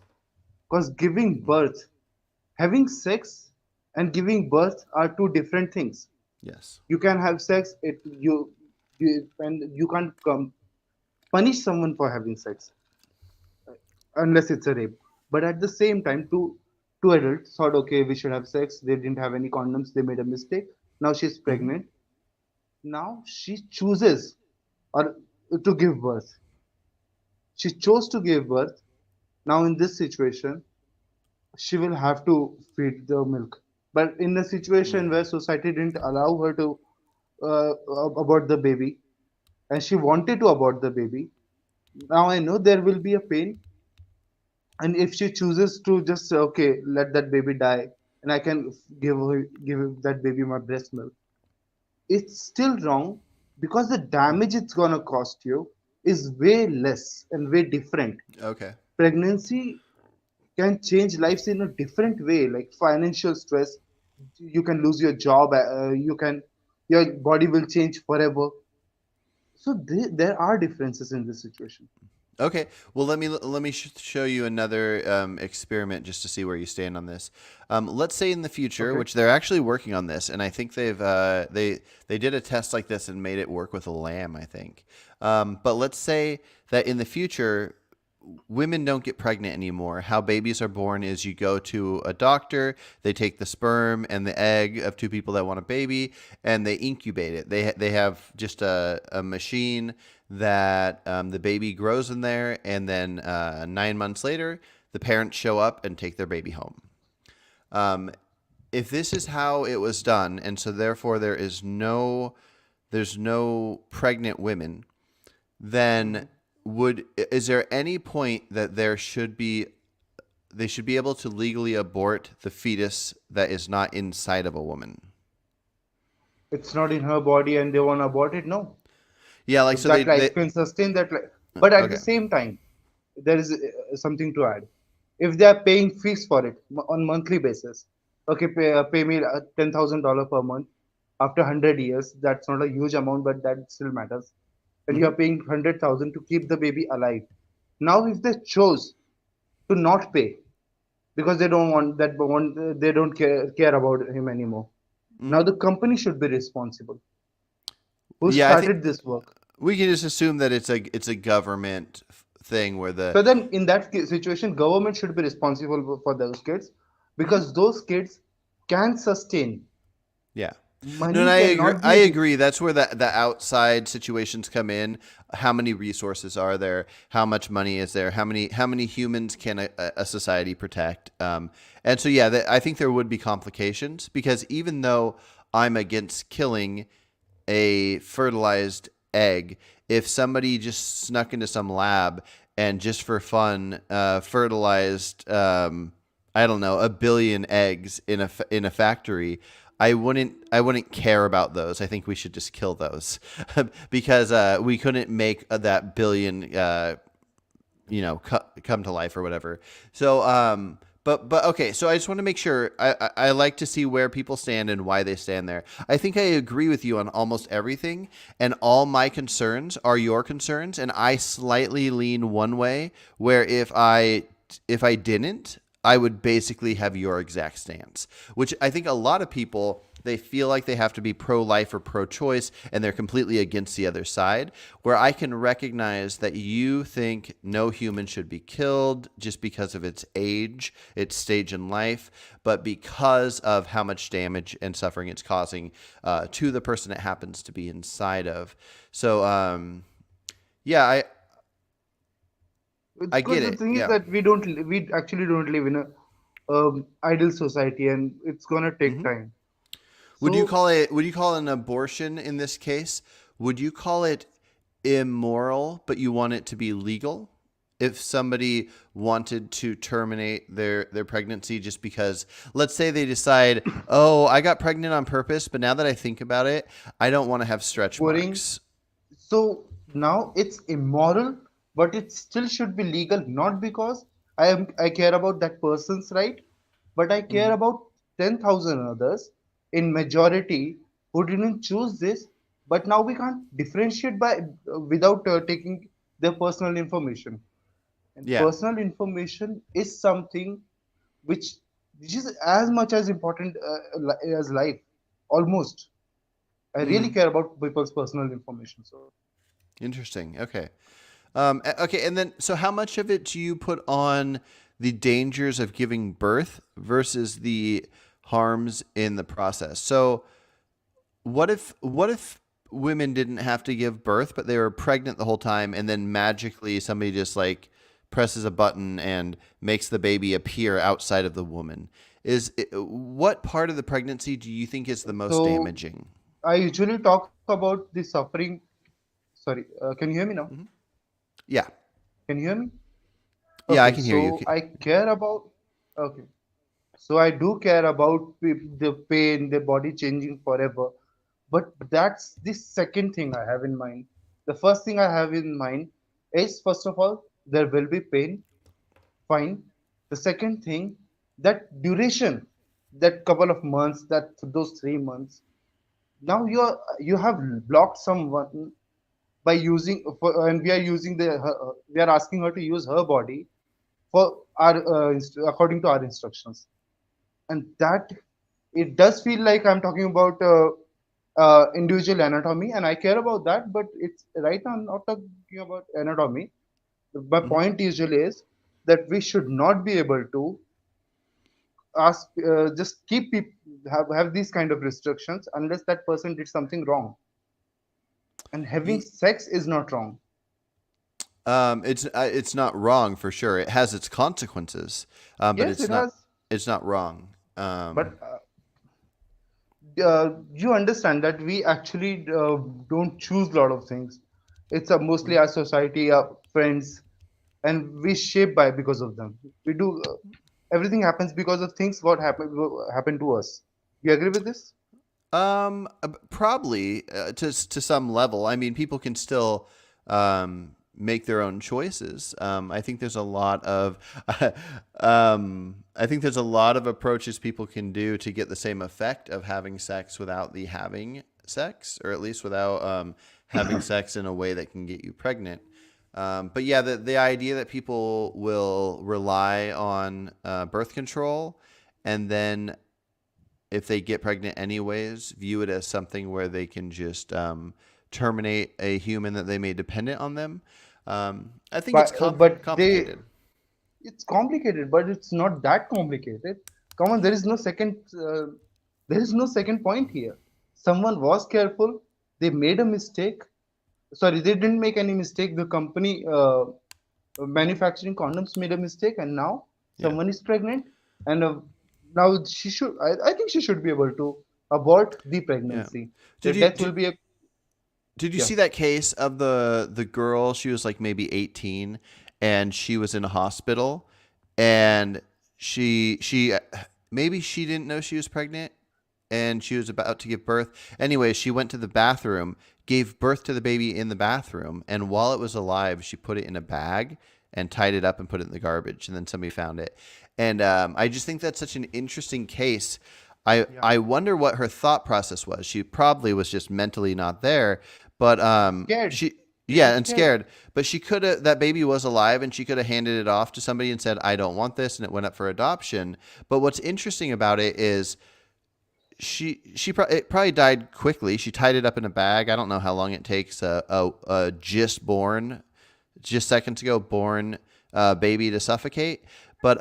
Because giving birth, having sex, and giving birth are two different things. Yes. You can have sex, and you can't punish someone for having sex unless it's a rape. But at the same time, two adults thought, okay, we should have sex. They didn't have any condoms. They made a mistake. Now she's Hmm. pregnant. Now she chooses or to give birth. She chose to give birth. Now in this situation, she will have to feed the milk. But in a situation where society didn't allow her to uh, abort the baby, and she wanted to abort the baby, now I know there will be a pain. And if she chooses to just say, okay, let that baby die, and I can give that baby my breast milk, it's still wrong because the damage it's gonna cost you is way less and way different. Okay. Pregnancy can change lives in a different way, like financial stress. You can lose your job. Your body will change forever. So there are differences in this situation. Okay. Well, let me show you another experiment just to see where you stand on this. Let's say in the future, Okay. which they're actually working on this, and I think they did a test like this and made it work with a lamb. I think. But let's say that in the future, women don't get pregnant anymore. How babies are born is you go to a doctor, they take the sperm and the egg of two people that want a baby, and they incubate it. They have just a machine that the baby grows in there, and then 9 months later, the parents show up and take their baby home. Um, if this is how it was done, and so therefore there's no pregnant women, then is there any point that they should be able to legally abort the fetus that is not inside of a woman? It's not in her body and they want to abort it. No, Yeah, like if so that they life can sustain that life. But at the okay. same time, there is something to add. If they are paying fees for it on monthly basis, okay, pay me $10,000 per month after 100 years. That's not a huge amount, but that still matters. And you Hmm. are paying 100,000 to keep the baby alive. Now, if they chose to not pay because they don't want that, they don't care about him anymore. Now Hmm. the company should be responsible. Who Yeah, I think started this work? we can just assume that it's a government thing where the So then, in that situation, government should be responsible for those kids Mhm. because those kids can sustain. Yeah. No, and Money cannot I be a agree. That's where the outside situations come in. How many resources are there? How much money is there? How many humans can a society protect? And so yeah, I think there would be complications because even though I'm against killing a fertilized egg, if somebody just snuck into some lab and just for fun fertilized, I don't know, a billion eggs in a factory, I wouldn't care about those. I think we should just kill those because we couldn't make that billion come to life or whatever. So but okay, so I just want to make sure I like to see where people stand and why they stand there. I think I agree with you on almost everything, and all my concerns are your concerns, and I slightly lean one way where if I didn't, I would basically have your exact stance, which I think a lot of people, they feel like they have to be pro-life or pro-choice, and they're completely against the other side, where I can recognize that you think no human should be killed just because of its age, its stage in life, but because of how much damage and suffering it's causing to the person it happens to be inside of. So, yeah, I Because get the it. thing is Yeah. that we actually don't live in a ideal society, and it's gonna take time. Would you So call it? Would you call an abortion in this case? Would you call it immoral, but you want it to be legal? If somebody wanted to terminate their pregnancy just because, let's say they decide, oh, I got pregnant on purpose, but now that I think about it, I don't want to have stretch boring. marks. So now it's immoral, but it still should be legal, not because I care about that person's right, but I care about 10,000 others in majority who didn't choose this, but now we can't differentiate by without taking their personal information. And Yeah. personal information is something which is as much as important as life, almost. I really care about people's personal information. So Interesting. Okay. Okay. And then, so how much of it do you put on the dangers of giving birth versus the harms in the process? So, what if women didn't have to give birth, but they were pregnant the whole time, and then magically somebody just like presses a button and makes the baby appear outside of the woman? What part of the pregnancy do you think is the most So damaging? I usually talk about the suffering. Sorry, can you hear me now? Yeah. Can you hear me? Yeah, I Okay, can hear you. so I care about. Okay, so I do care about the pain, the body changing forever. But that's the second thing I have in mind. The first thing I have in mind is, first of all, there will be pain. Fine. The second thing, that duration, that couple of months, that those 3 months. Now you have blocked someone by using and we are using we are asking her to use her body for our according to our instructions, and that it does feel like I'm talking about individual anatomy, and I care about that, but it's right now I'm not talking about anatomy. My point usually is that we should not be able to ask just keep people have these kind of restrictions unless that person did something wrong, and having Y- sex is not wrong. it's not wrong for sure. It has its consequences, but Yes, it has, it's not wrong. but you understand that we actually don't choose a lot of things. It's mostly our society, our friends, and we shape by because of them. We do everything happens because of things what happened to us. You agree with this? Probably to some level. I mean, people can still make their own choices. I think there's a lot of I think there's a lot of approaches people can do to get the same effect of having sex without the having sex, or at least without having sex in a way that can get you pregnant. But yeah, the idea that people will rely on birth control, and then if they get pregnant anyways, view it as something where they can just terminate a human that they made dependent on them. I think it's But they complicated. it's complicated, but it's not that complicated. Come on, there is no second point here. Someone was careful, they made a mistake. Sorry, they didn't make any mistake. The company manufacturing condoms made a mistake, and now Yeah. someone is pregnant, and now I think she should be able to abort the Yeah. pregnancy. The Did you death will did, be a did you yeah. see that case of the girl? She was like maybe 18, and she was in a hospital, and she maybe she didn't know she was pregnant, and she was about to give birth. Anyway, she went to the bathroom, gave birth to the baby in the bathroom, and while it was alive, she put it in a bag and tied it up and put it in the garbage, and then somebody found it. And I just think that's such an interesting case. Yeah. I wonder what her thought process was. She probably was just mentally not there, but Scared. Yeah, and and scared. scared. But she could have, that baby was alive and she could have handed it off to somebody and said, I don't want this. And it went up for adoption. But what's interesting about it is it probably died quickly. She tied it up in a bag. I don't know how long it takes a just seconds ago born baby to suffocate. But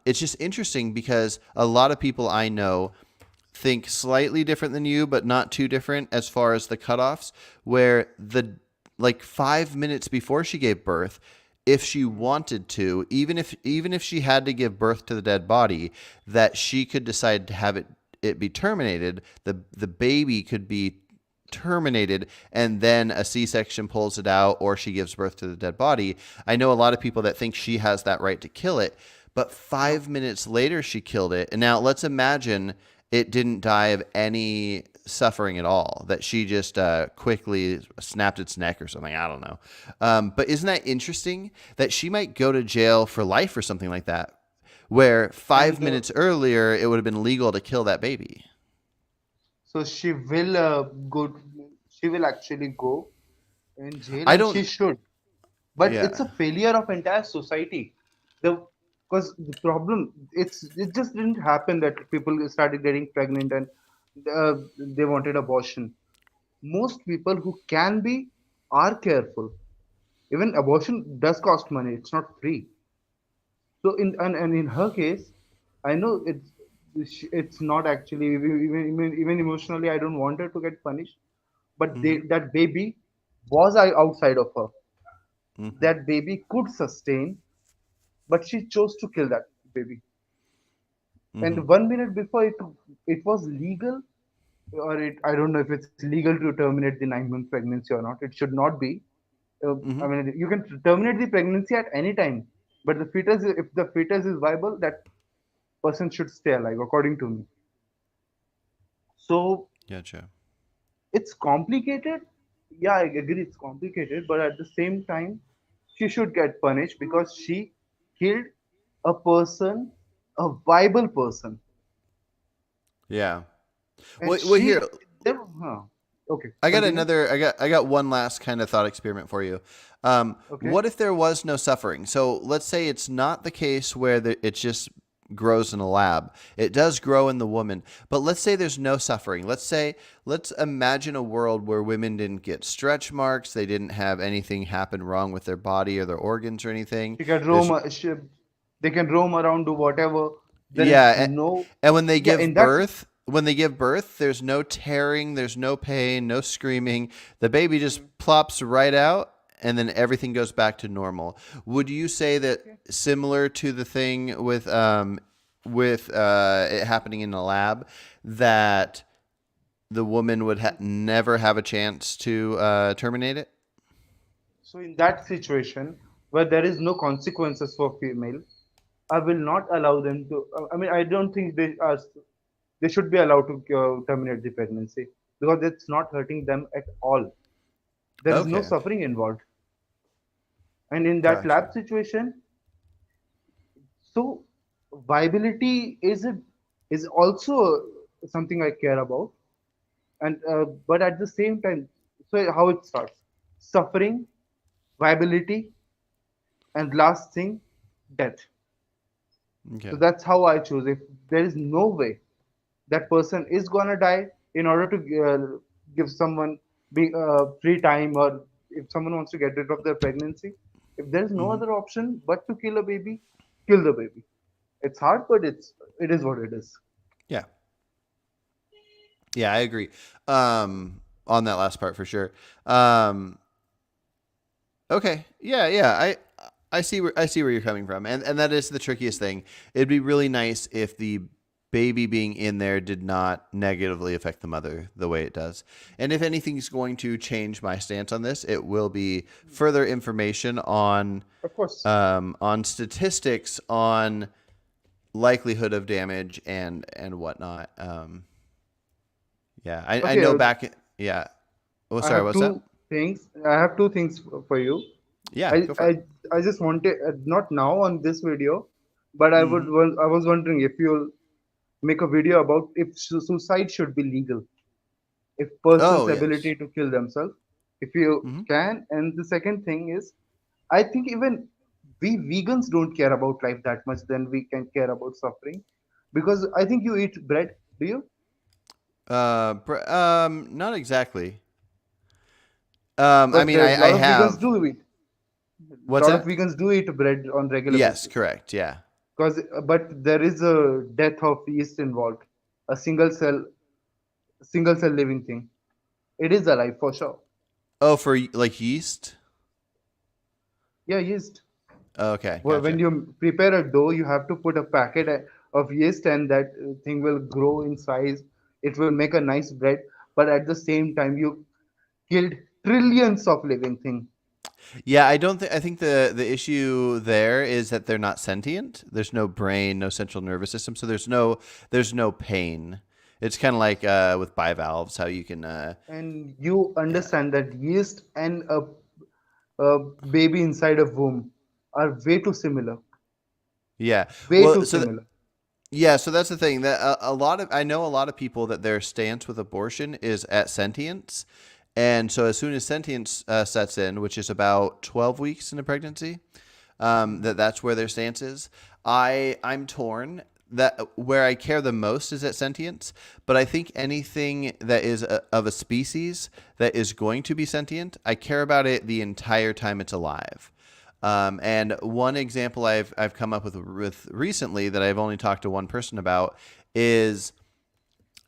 it's just interesting because a lot of people I know think slightly different than you, but not too different as far as the cutoffs, where the like 5 minutes before she gave birth, if she wanted to, even if she had to give birth to the dead body, that she could decide to have it be terminated. The baby could be terminated and then a C-section pulls it out or she gives birth to the dead body. I know a lot of people that think she has that right to kill it, but 5 minutes later she killed it. And now let's imagine it didn't die of any suffering at all, that she just quickly snapped its neck or something. I don't know. But isn't that interesting that she might go to jail for life or something like that, where five And minutes earlier it would have been legal to kill that baby? so she will go. She will actually go in jail, I and she don't, should. But it's yeah. a failure of entire society. The Because the problem, it just didn't happen that people started getting pregnant and they wanted abortion. Most people who can be are careful. Even abortion does cost money; it's not free. So and in her case, I know it's not actually even emotionally. I don't want her to get punished, but Mm-hmm. that baby was outside of her. Mm-hmm. That baby could sustain, but she chose to kill that baby. Mm-hmm. And 1 minute before it was legal, or it I don't know if it's legal to terminate the 9 month pregnancy or not. It should not be. Mm-hmm. I mean, you can terminate the pregnancy at any time, but if the fetus is viable, that person should stay alive, according to me. So Gotcha. it's complicated. Yeah, I agree, it's complicated, but at the same time, she should get punished because she killed a person, a viable person, Yeah. and Well, here, huh. Okay, I got continue. another. I got one last kind of thought experiment for you. Okay. What if there was no suffering? So let's say it's not the case where it just grows in a lab. It does grow in the woman, but let's say there's no suffering. Let's imagine a world where women didn't get stretch marks. They didn't have anything happen wrong with their body or their organs or anything. She can There's they can roam around, do whatever. There is Yeah, no, and when they yeah, in give that, birth, there's no tearing, there's no pain, no screaming. The baby just plops right out and then everything goes back to normal. Would you say that similar to the thing with it happening in the lab, that the woman would never have a chance to terminate it? so in that situation where there is no consequences for female, I will not allow them to. I mean, I don't think they should be allowed to terminate the pregnancy because it's not hurting them at all. There is no Okay, suffering involved. And in that gotcha. lab situation, so viability is also something I care about. And but at the same time, so how it starts: suffering, viability, and last thing, death. So Okay. that's how I choose. If there is no way that person is gonna die in order to give someone free time, or if someone wants to get rid of their pregnancy, if there is no Hmm. other option but to kill a baby, kill the baby. It's hard, but it is what it is. Yeah. Yeah, I agree. On that last part for sure. Um, Okay. Yeah, yeah. I see where you're coming from. And that is the trickiest thing. It'd be really nice if the baby being in there did not negatively affect the mother the way it does. And if anything's going to change my stance on this, it will be further information Of course. on statistics on likelihood of damage and whatnot. Yeah, I Okay, know back. Yeah. Oh, I sorry. have What's up? two things. I have two things for you. Yeah, I go for it. I I just wanted not now on this video, but Hmm. I was wondering if you'll make a video about if suicide should be legal, if person's Oh yes. ability to kill themselves if you Hmm. can. And the second thing is, I think even we vegans don't care about life that much than we can care about suffering, because I think you eat bread. Do you? Not exactly. I Because mean, there a I lot of vegans have. do eat. A What's lot of that? vegans do eat bread on regular Yes, basis. correct. Yeah. Because but there is a death of yeast involved. A single cell living thing. It is alive for sure. Oh, for like yeast. Yeah, yeast. Okay, When gotcha. you prepare a dough, you have to put a packet of yeast, and that thing will grow in size. It will make a nice bread, but at the same time, you killed trillions of living things. Yeah, I don't think. I think the issue there is that they're not sentient. There's no brain, no central nervous system, so there's no pain. It's kind of like with bivalves, how you can. And you Yeah. understand that yeast and a baby inside a womb are way too similar. Yeah. Way Well, too similar. yeah, so that's the thing that a lot of I know a lot of people that their stance with abortion is at sentience, and so as soon as sentience sets in, which is about 12 weeks in a pregnancy, that's where their stance is. I'm torn. That where I care the most is at sentience, but I think anything that is of a species that is going to be sentient, I care about it the entire time it's alive. And one example I've come up with recently that I've only talked to one person about is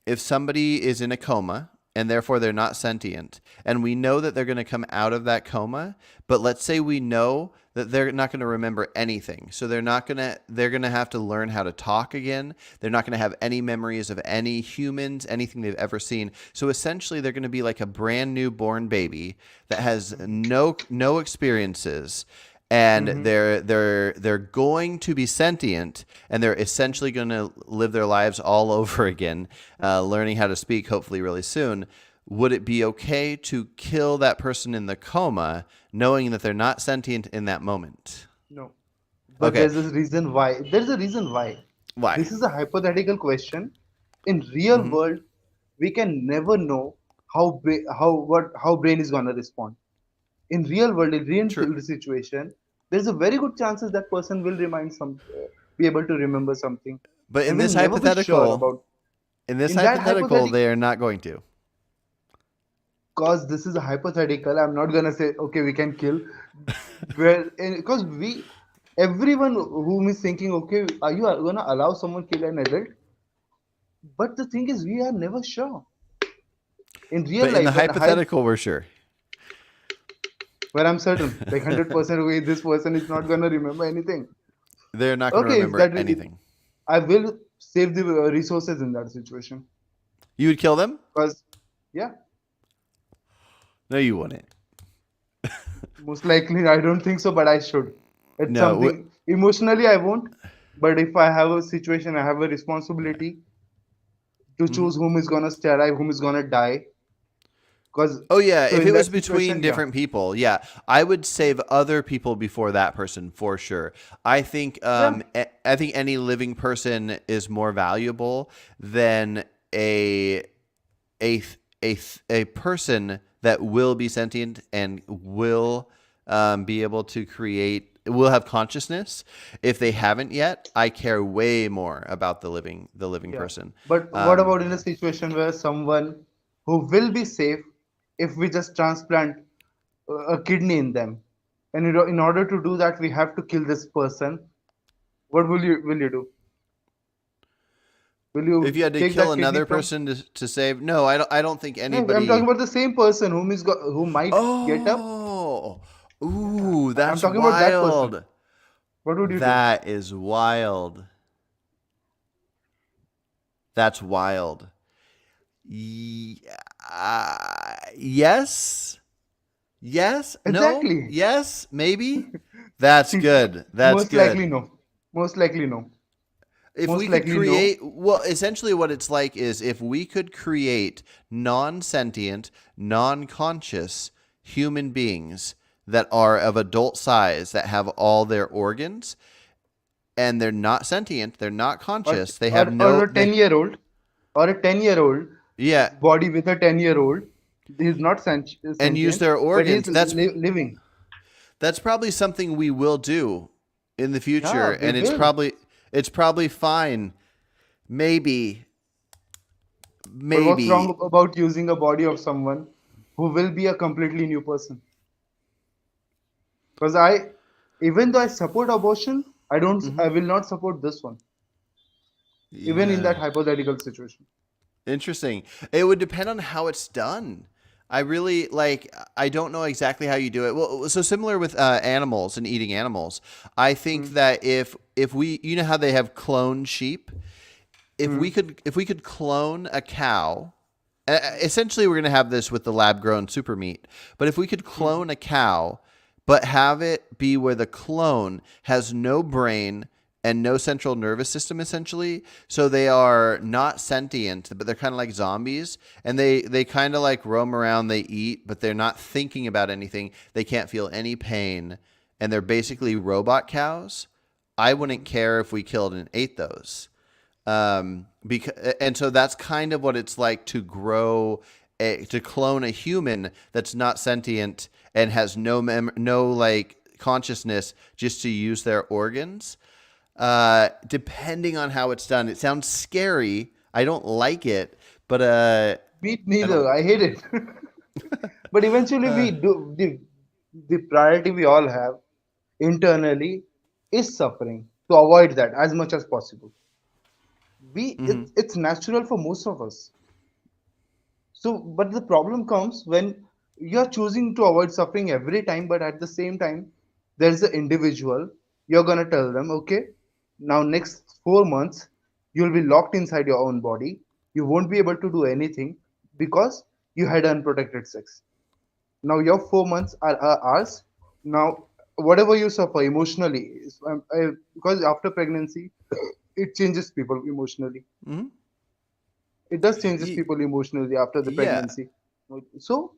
if somebody is in a coma and therefore they're not sentient, and we know that they're going to come out of that coma, but let's say we know that they're not going to remember anything. So they're going to have to learn how to talk again. They're not going to have any memories of any humans, anything they've ever seen. So essentially they're going to be like a brand new born baby that has no experiences, and Hmm. they're going to be sentient, and they're essentially going to live their lives all over again, learning how to speak hopefully really soon. Would it be okay to kill that person in the coma knowing that they're not sentient in that moment? No. But Okay. there's a reason why. There's a reason why. Why? This is a hypothetical question. In real Hmm. world, we can never know how brain is gonna respond. In real world, in real True. situation, there's a very good chances that person will be able to remember something, But and will never be sure about. in this In that hypothetical, hypothetical, they are not going to. cause this is a hypothetical, I'm not gonna say okay we can kill. Well, because everyone whom is thinking, okay, are you gonna allow someone kill an adult? But the thing is, we are never sure. In real But in the life, hypothetical, we're sure. where I'm certain, like 100% okay, this person is not gonna remember anything. They're not going to Okay, if remember that anything. I will save the resources in that situation. You would kill them? Because, yeah, No, you wouldn't. most likely I don't think so, but I should. It's No. something emotionally I won't, but if I have a situation, I have a responsibility to Mhm. choose whom is gonna stay alive, whom is gonna die. Because Oh yeah, so if in it was that between situation, yeah, different people, yeah, I would save other people before that person for sure. yeah, I think any living person is more valuable than a a a person that will be sentient and will be able to will have consciousness. If they haven't yet, I care way more about the living yeah. person. But what Um, about in a situation where someone who will be safe if we just transplant a kidney in them, and in order to do that, we have to kill this person. What will you do? Will if you you had to take kill that kidney another from? person to save, no, I don't think No, I'm talking anybody. about the same person who might get up. Oh, Yeah, ooh, I'm that's talking about that person. wild. What would you do? That is wild. That's wild. Yes. Yes. No. Exactly. Yes. Maybe. That's good. That's Most likely good. no. Most likely no. If we Most could likely no. create, well, essentially what it's like is if we could create non-sentient, non-conscious human beings that are of adult size, that have all their organs, and they're not sentient, they're not Or conscious, they or, have or no a 10-year-old or a 10-year-old yeah. body with a 10-year-old. He's not and use sentient, their but he's organs. living. That's probably something we will do in the future, Yeah, we and will. it's probably fine. Maybe, But what's maybe. wrong about using a body of someone who will be a completely new person? Because even though I support abortion, I Hmm. will not support this one, even in Yeah. that hypothetical situation. Interesting. It would depend on how it's done. I really like. I don't know exactly how you do it. Well, so similar with animals and eating animals. I think Hmm. that if we, you know how they have cloned sheep. Hmm. If we could clone a cow, essentially we're going to have this with the lab grown super meat. But if we could Hmm. clone a cow, but have it be where the clone has no brain and no central nervous system, essentially, so they are not sentient, but they're kind of like zombies, and they kind of like roam around, they eat, but they're not thinking about anything, they can't feel any pain, and they're basically robot cows. I wouldn't care if we killed and ate those. Because, and so that's kind of what it's like to to clone a human that's not sentient and has no like consciousness, just to use their organs. Depending on how it's done, it sounds scary. I don't like it, but Me I don't. neither. I hate it. But eventually, Uh, we do the priority we all have internally is suffering to avoid that as much as possible. mhm. It's natural for most of us. So, but the problem comes when you're choosing to avoid suffering every time, but at the same time, there's an individual. You're gonna tell them, okay, now next 4 months, you'll be locked inside your own body. You won't be able to do anything because you had unprotected sex. Now your 4 months are ours. Now, whatever you suffer emotionally, because after pregnancy, it changes people emotionally. Mhm. It does changes Ye- people emotionally after the Yeah. pregnancy. So,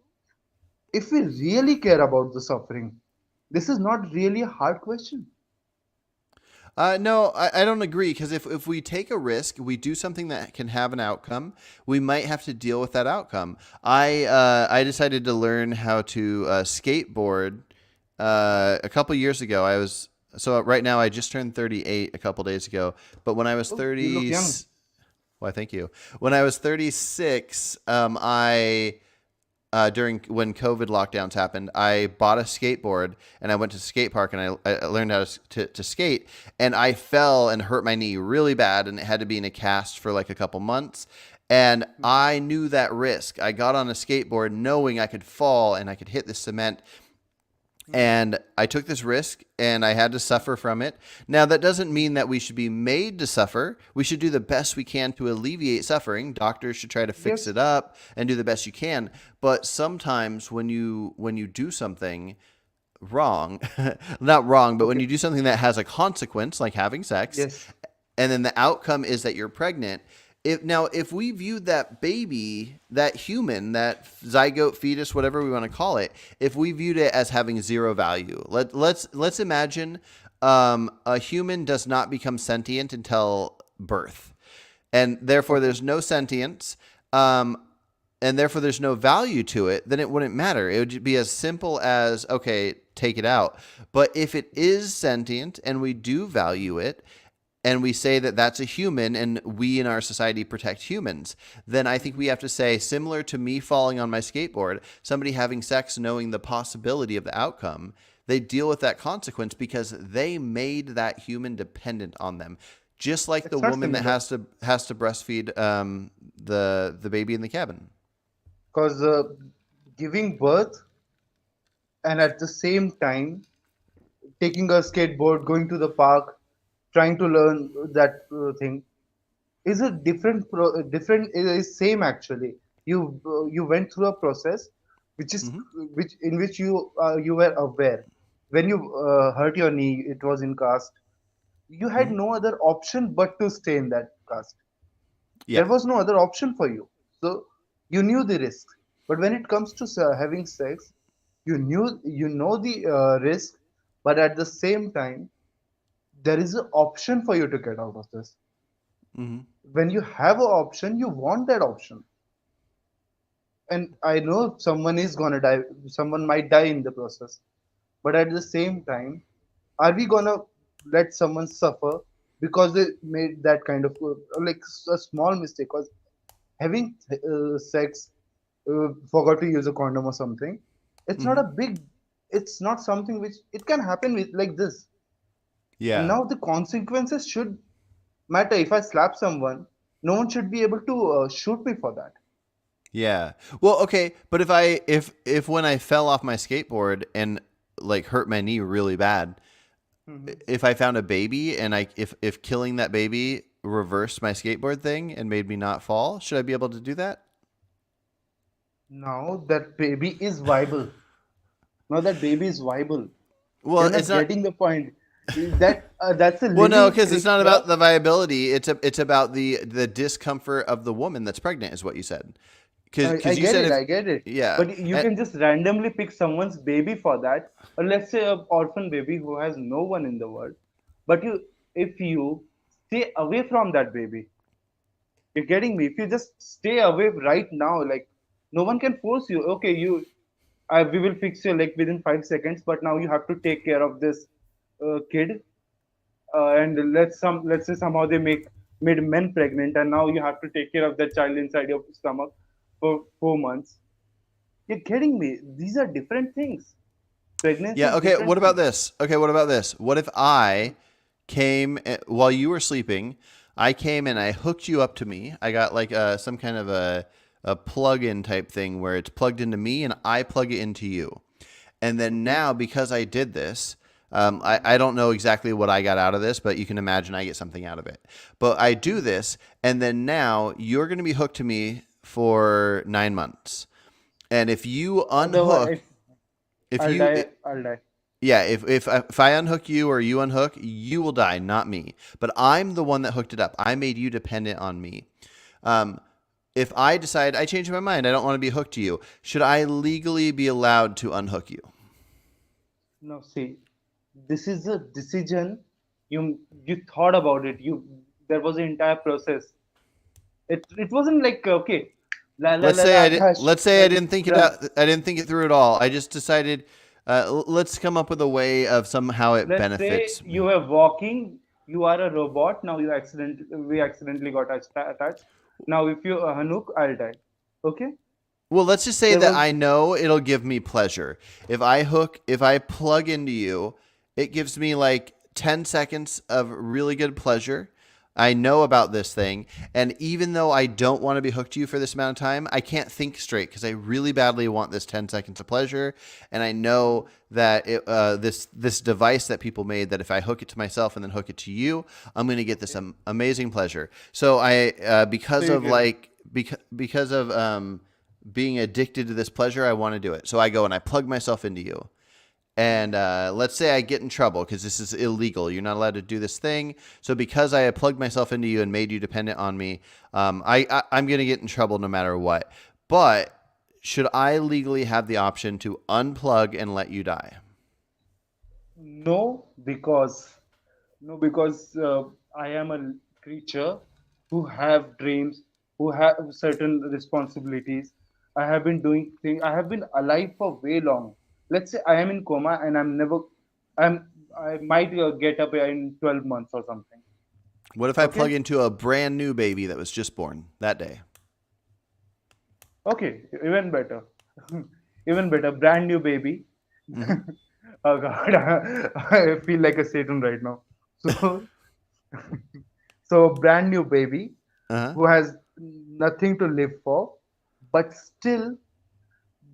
if we really care about the suffering, this is not really a hard question. No, I don't agree, because if we take a risk, we do something that can have an outcome, we might have to deal with that outcome. I decided to learn how to skateboard a couple years ago. Right now I just turned 38 a couple days ago, but when I was Oh, you look 30, young. why, thank you. When I was 36, I during when COVID lockdowns happened, I bought a skateboard and I went to skate park, and I learned how to skate, and I fell and hurt my knee really bad, and it had to be in a cast for like a couple months. And Mhm. I knew that risk. I got on a skateboard knowing I could fall and I could hit the cement, Mhm. and I took this risk and I had to suffer from it. Now, that doesn't mean that we should be made to suffer. We should do the best we can to alleviate suffering. Doctors should try to fix Yes, it up and do the best you can. But sometimes when you do something wrong, not wrong, but when okay, you do something that has a consequence, like having sex, yes, and then the outcome is that you're pregnant. If we viewed that baby, that human, that zygote, fetus, whatever we want to call it, if we viewed it as having zero value, let's imagine a human does not become sentient until birth, and therefore okay, there's no sentience. And therefore there's no value to it, then it wouldn't matter. It would be as simple as, okay, take it out. But if it is sentient and we do value it, and we say that that's a human and we in our society protect humans, then I think we have to say, similar to me falling on my skateboard, somebody having sex knowing the possibility of the outcome, they deal with that consequence because they made that human dependent on them. Just like the it's not woman that similar has to breastfeed the baby in the cabin. because giving birth and at the same time taking a skateboard, going to the park, trying to learn that thing is a different is same actually. You went through a process which is Hmm. which in which you were aware when you hurt your knee, it was in cast. You had Hmm. no other option but to stay in that cast. Yeah. There was no other option for you, so you knew the risks. But when it comes to having sex, you know the risk, but at the same time there is an option for you to get out of this. Hmm. When you have an option, you want that option. and I know someone is gonna die, someone might die in the process. But at the same time, are we gonna let someone suffer because they made that kind of like a small mistake? Because having sex, forgot to use a condom or something, it's not Hmm. a big, it's not something which it can happen with like this. And Yeah. now the consequences should matter. If I slap someone, no one should be able to shoot me for that. Yeah. Well, okay, but if when I fell off my skateboard and like hurt my knee really bad, Mhm. if I found a baby and if killing that baby reversed my skateboard thing and made me not fall, should I be able to do that? Now that baby is viable. Now that baby is viable. Well, You're it's not not. getting the point. That that's a Well, no, living because it's not creature. about the viability. It's about the discomfort of the woman that's pregnant, is what you said. I Because you get said it, if I get it. yeah, But you and, can just randomly pick someone's baby for that, or let's say an orphan baby who has no one in the world. But if you stay away from that baby, you're getting me. If you just stay away right now, like no one can force you. Okay, we will fix your leg within 5 seconds, but now you have to take care of this kid. And let's say somehow they made men pregnant, and now you have to take care of that child inside your stomach for 4 months. You're getting me? These are different things. Pregnancy yeah. is Okay, different what about thing. this? Okay, what about this? What if I came while you were sleeping? I came and I hooked you up to me. I got like some kind of a plug-in type thing where it's plugged into me and I plug it into you. And then Okay. now, because I did this, I don't know exactly what I got out of this, but you can imagine I get something out of it. But I do this, and then now you're going to be hooked to me for 9 months. And if you unhook, Otherwise, if I'll you, die. I'll die. yeah, if I unhook you or you unhook, you will die, not me. But I'm the one that hooked it up. I made you dependent on me. Um, if I decide I change my mind, I don't want to be hooked to you. Should I legally be allowed to unhook you? Now see, this is a decision. You thought about it. There was an entire process. It wasn't like okay, la la Let's la say la I did. Akash, Let's say I and didn't think it done. out. I didn't think it through at all. I just decided. Let's come up with a way of somehow it Let's say benefits you me. were walking, you are a robot. Now we accidentally got attached. Now if you Hanuk, I'll die. Okay? Well, let's just say There that was I know it'll give me pleasure. If I plug into you, it gives me like 10 seconds of really good pleasure. I know about this thing. And even though I don't want to be hooked to you for this amount of time, I can't think straight because I really badly want this 10 seconds of pleasure. And I know that this device that people made, that if I hook it to myself and then hook it to you, I'm going to get this amazing pleasure. So so you get me. because of being addicted to this pleasure, I want to do it. So I go and I plug myself into you. And let's say I get in trouble because this is illegal. You're not allowed to do this thing. So because I plugged myself into you and made you dependent on me, I'm going to get in trouble no matter what. But should I legally have the option to unplug and let you die? No, because no, because I am a creature who have dreams, who have certain responsibilities. I have been doing things. I have been alive for way long. Let's say I am in coma and I might get up in 12 months or something. What if I Okay? plug into a brand new baby that was just born that day? Okay, even better. Even better. Brand new baby. Hmm. Oh God, I feel like a Satan right now. So, so brand new baby Uh huh. who has nothing to live for, but still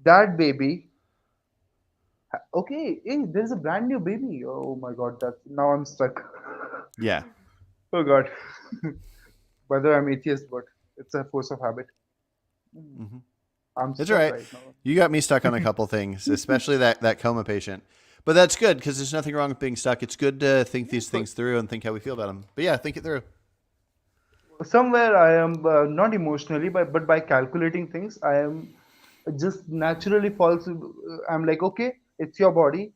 that baby. Okay, hey, there's a brand new baby. Oh my God, that's now I'm stuck. Yeah. Oh God. By the way, I'm atheist, but it's a force of habit. Hmm. I'm It's all stuck right. right now. You got me stuck on a couple things, especially that coma patient. But that's good because there's nothing wrong with being stuck. It's good to think Yeah, these things through and think how we feel about them. But yeah, think it through. somewhere I am not emotionally, but by calculating things, I am just naturally falls. I'm like, okay, it's your body,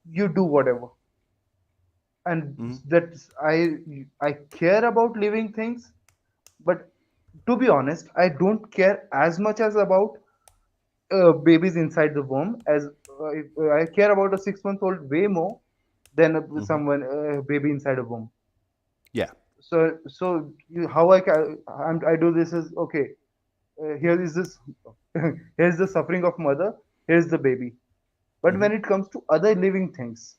you do whatever, and Hmm. that's I care about living things, but to be honest, I don't care as much as about babies inside the womb as I care about a 6 month old way more than Hmm. someone baby inside a womb. Yeah. So how I do this is okay. Here is this. Here's the suffering of mother. Here's the baby. But Hmm. when it comes to other living things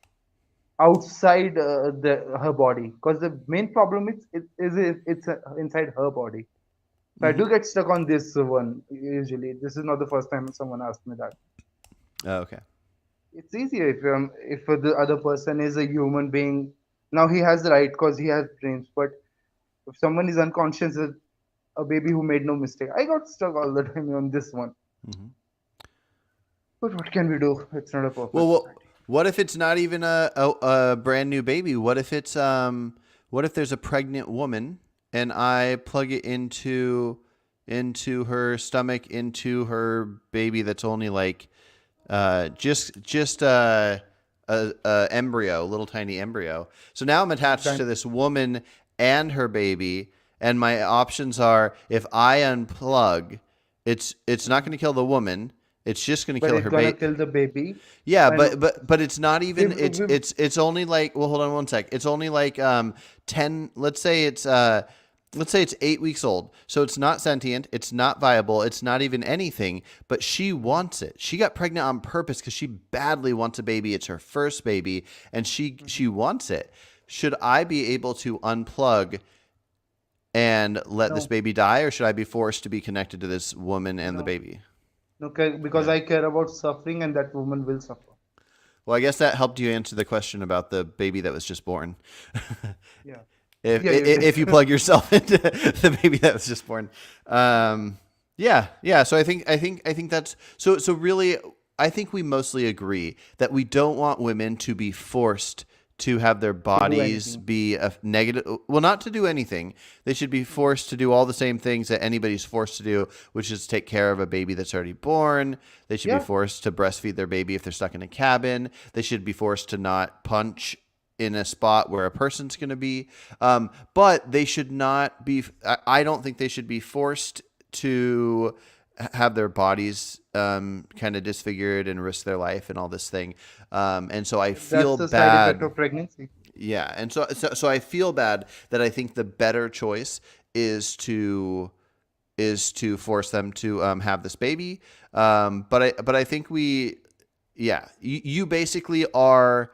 outside her body, because the main problem it's inside her body. So I Hmm. do get stuck on this one usually. This is not the first time someone asked me that. Oh, okay. It's easier if the other person is a human being. Now he has the right because he has brains, but if someone is unconscious, a baby who made no mistake, I got stuck all the time on this one. Hmm. But what can we do? It's not a Well, perfect society. what if it's not even a brand new baby? What if it's what if there's a pregnant woman and I plug it into her stomach into her baby that's only like just a embryo, little tiny embryo. So now I'm attached to Then, this woman and her baby, and my options are if I unplug, it's not going to kill the woman. It's just going to but kill it's her gonna baby. kill the baby. Yeah, And but it's not if, even if it's only like well hold on one sec. It's only like 10 let's say it's 8 weeks old. So it's not sentient, it's not viable, it's not even anything, but she wants it. She got pregnant on purpose cuz she badly wants a baby. It's her first baby and she wants it. Should I be able to unplug and let this no, baby die or should I be forced to be connected to this woman and the no, baby? no, because Yeah. I care about suffering and that woman will suffer. Well, I guess that helped you answer the question about the baby that was just born. Yeah, if, yeah, you if did. if you plug yourself into the baby that was just born, yeah, yeah. So I think that's so really. I think we mostly agree that we don't want women to be forced to have their To do bodies anything. be a negative. Well, not to do anything. They should be forced to do all the same things that anybody's forced to do, which is take care of a baby that's already born. They should be Yeah, forced to breastfeed their baby if they're stuck in a cabin. They should be forced to not punch in a spot where a person's going to be. But they should not be, I don't think they should be forced to have their bodies kind of disfigured and risk their life and all this thing. And so I that's feel the side effect bad. of pregnancy. Yeah. And so I feel bad that I think the better choice is to force them to have this baby. But I think yeah, you basically are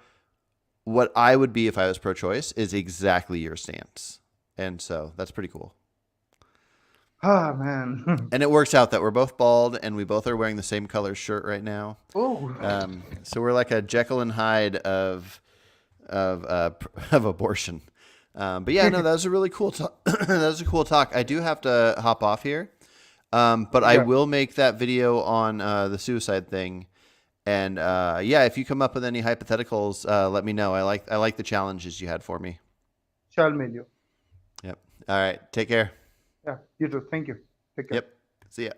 what I would be if I was pro-choice is exactly your stance, and so that's pretty cool. Ah, man. And it works out that we're both bald and we both are wearing the same color shirt right now. Oh, So we're like a Jekyll and Hyde of of abortion. But yeah, no, that was a really cool talk. That was a cool talk. I do have to hop off here, but I yeah. will make that video on the suicide thing. And yeah, if you come up with any hypotheticals, let me know. I like the challenges you had for me. Shall mail you. Yep. All right. Take care. Yeah, you too. Thank you. Take care. Yep. See ya.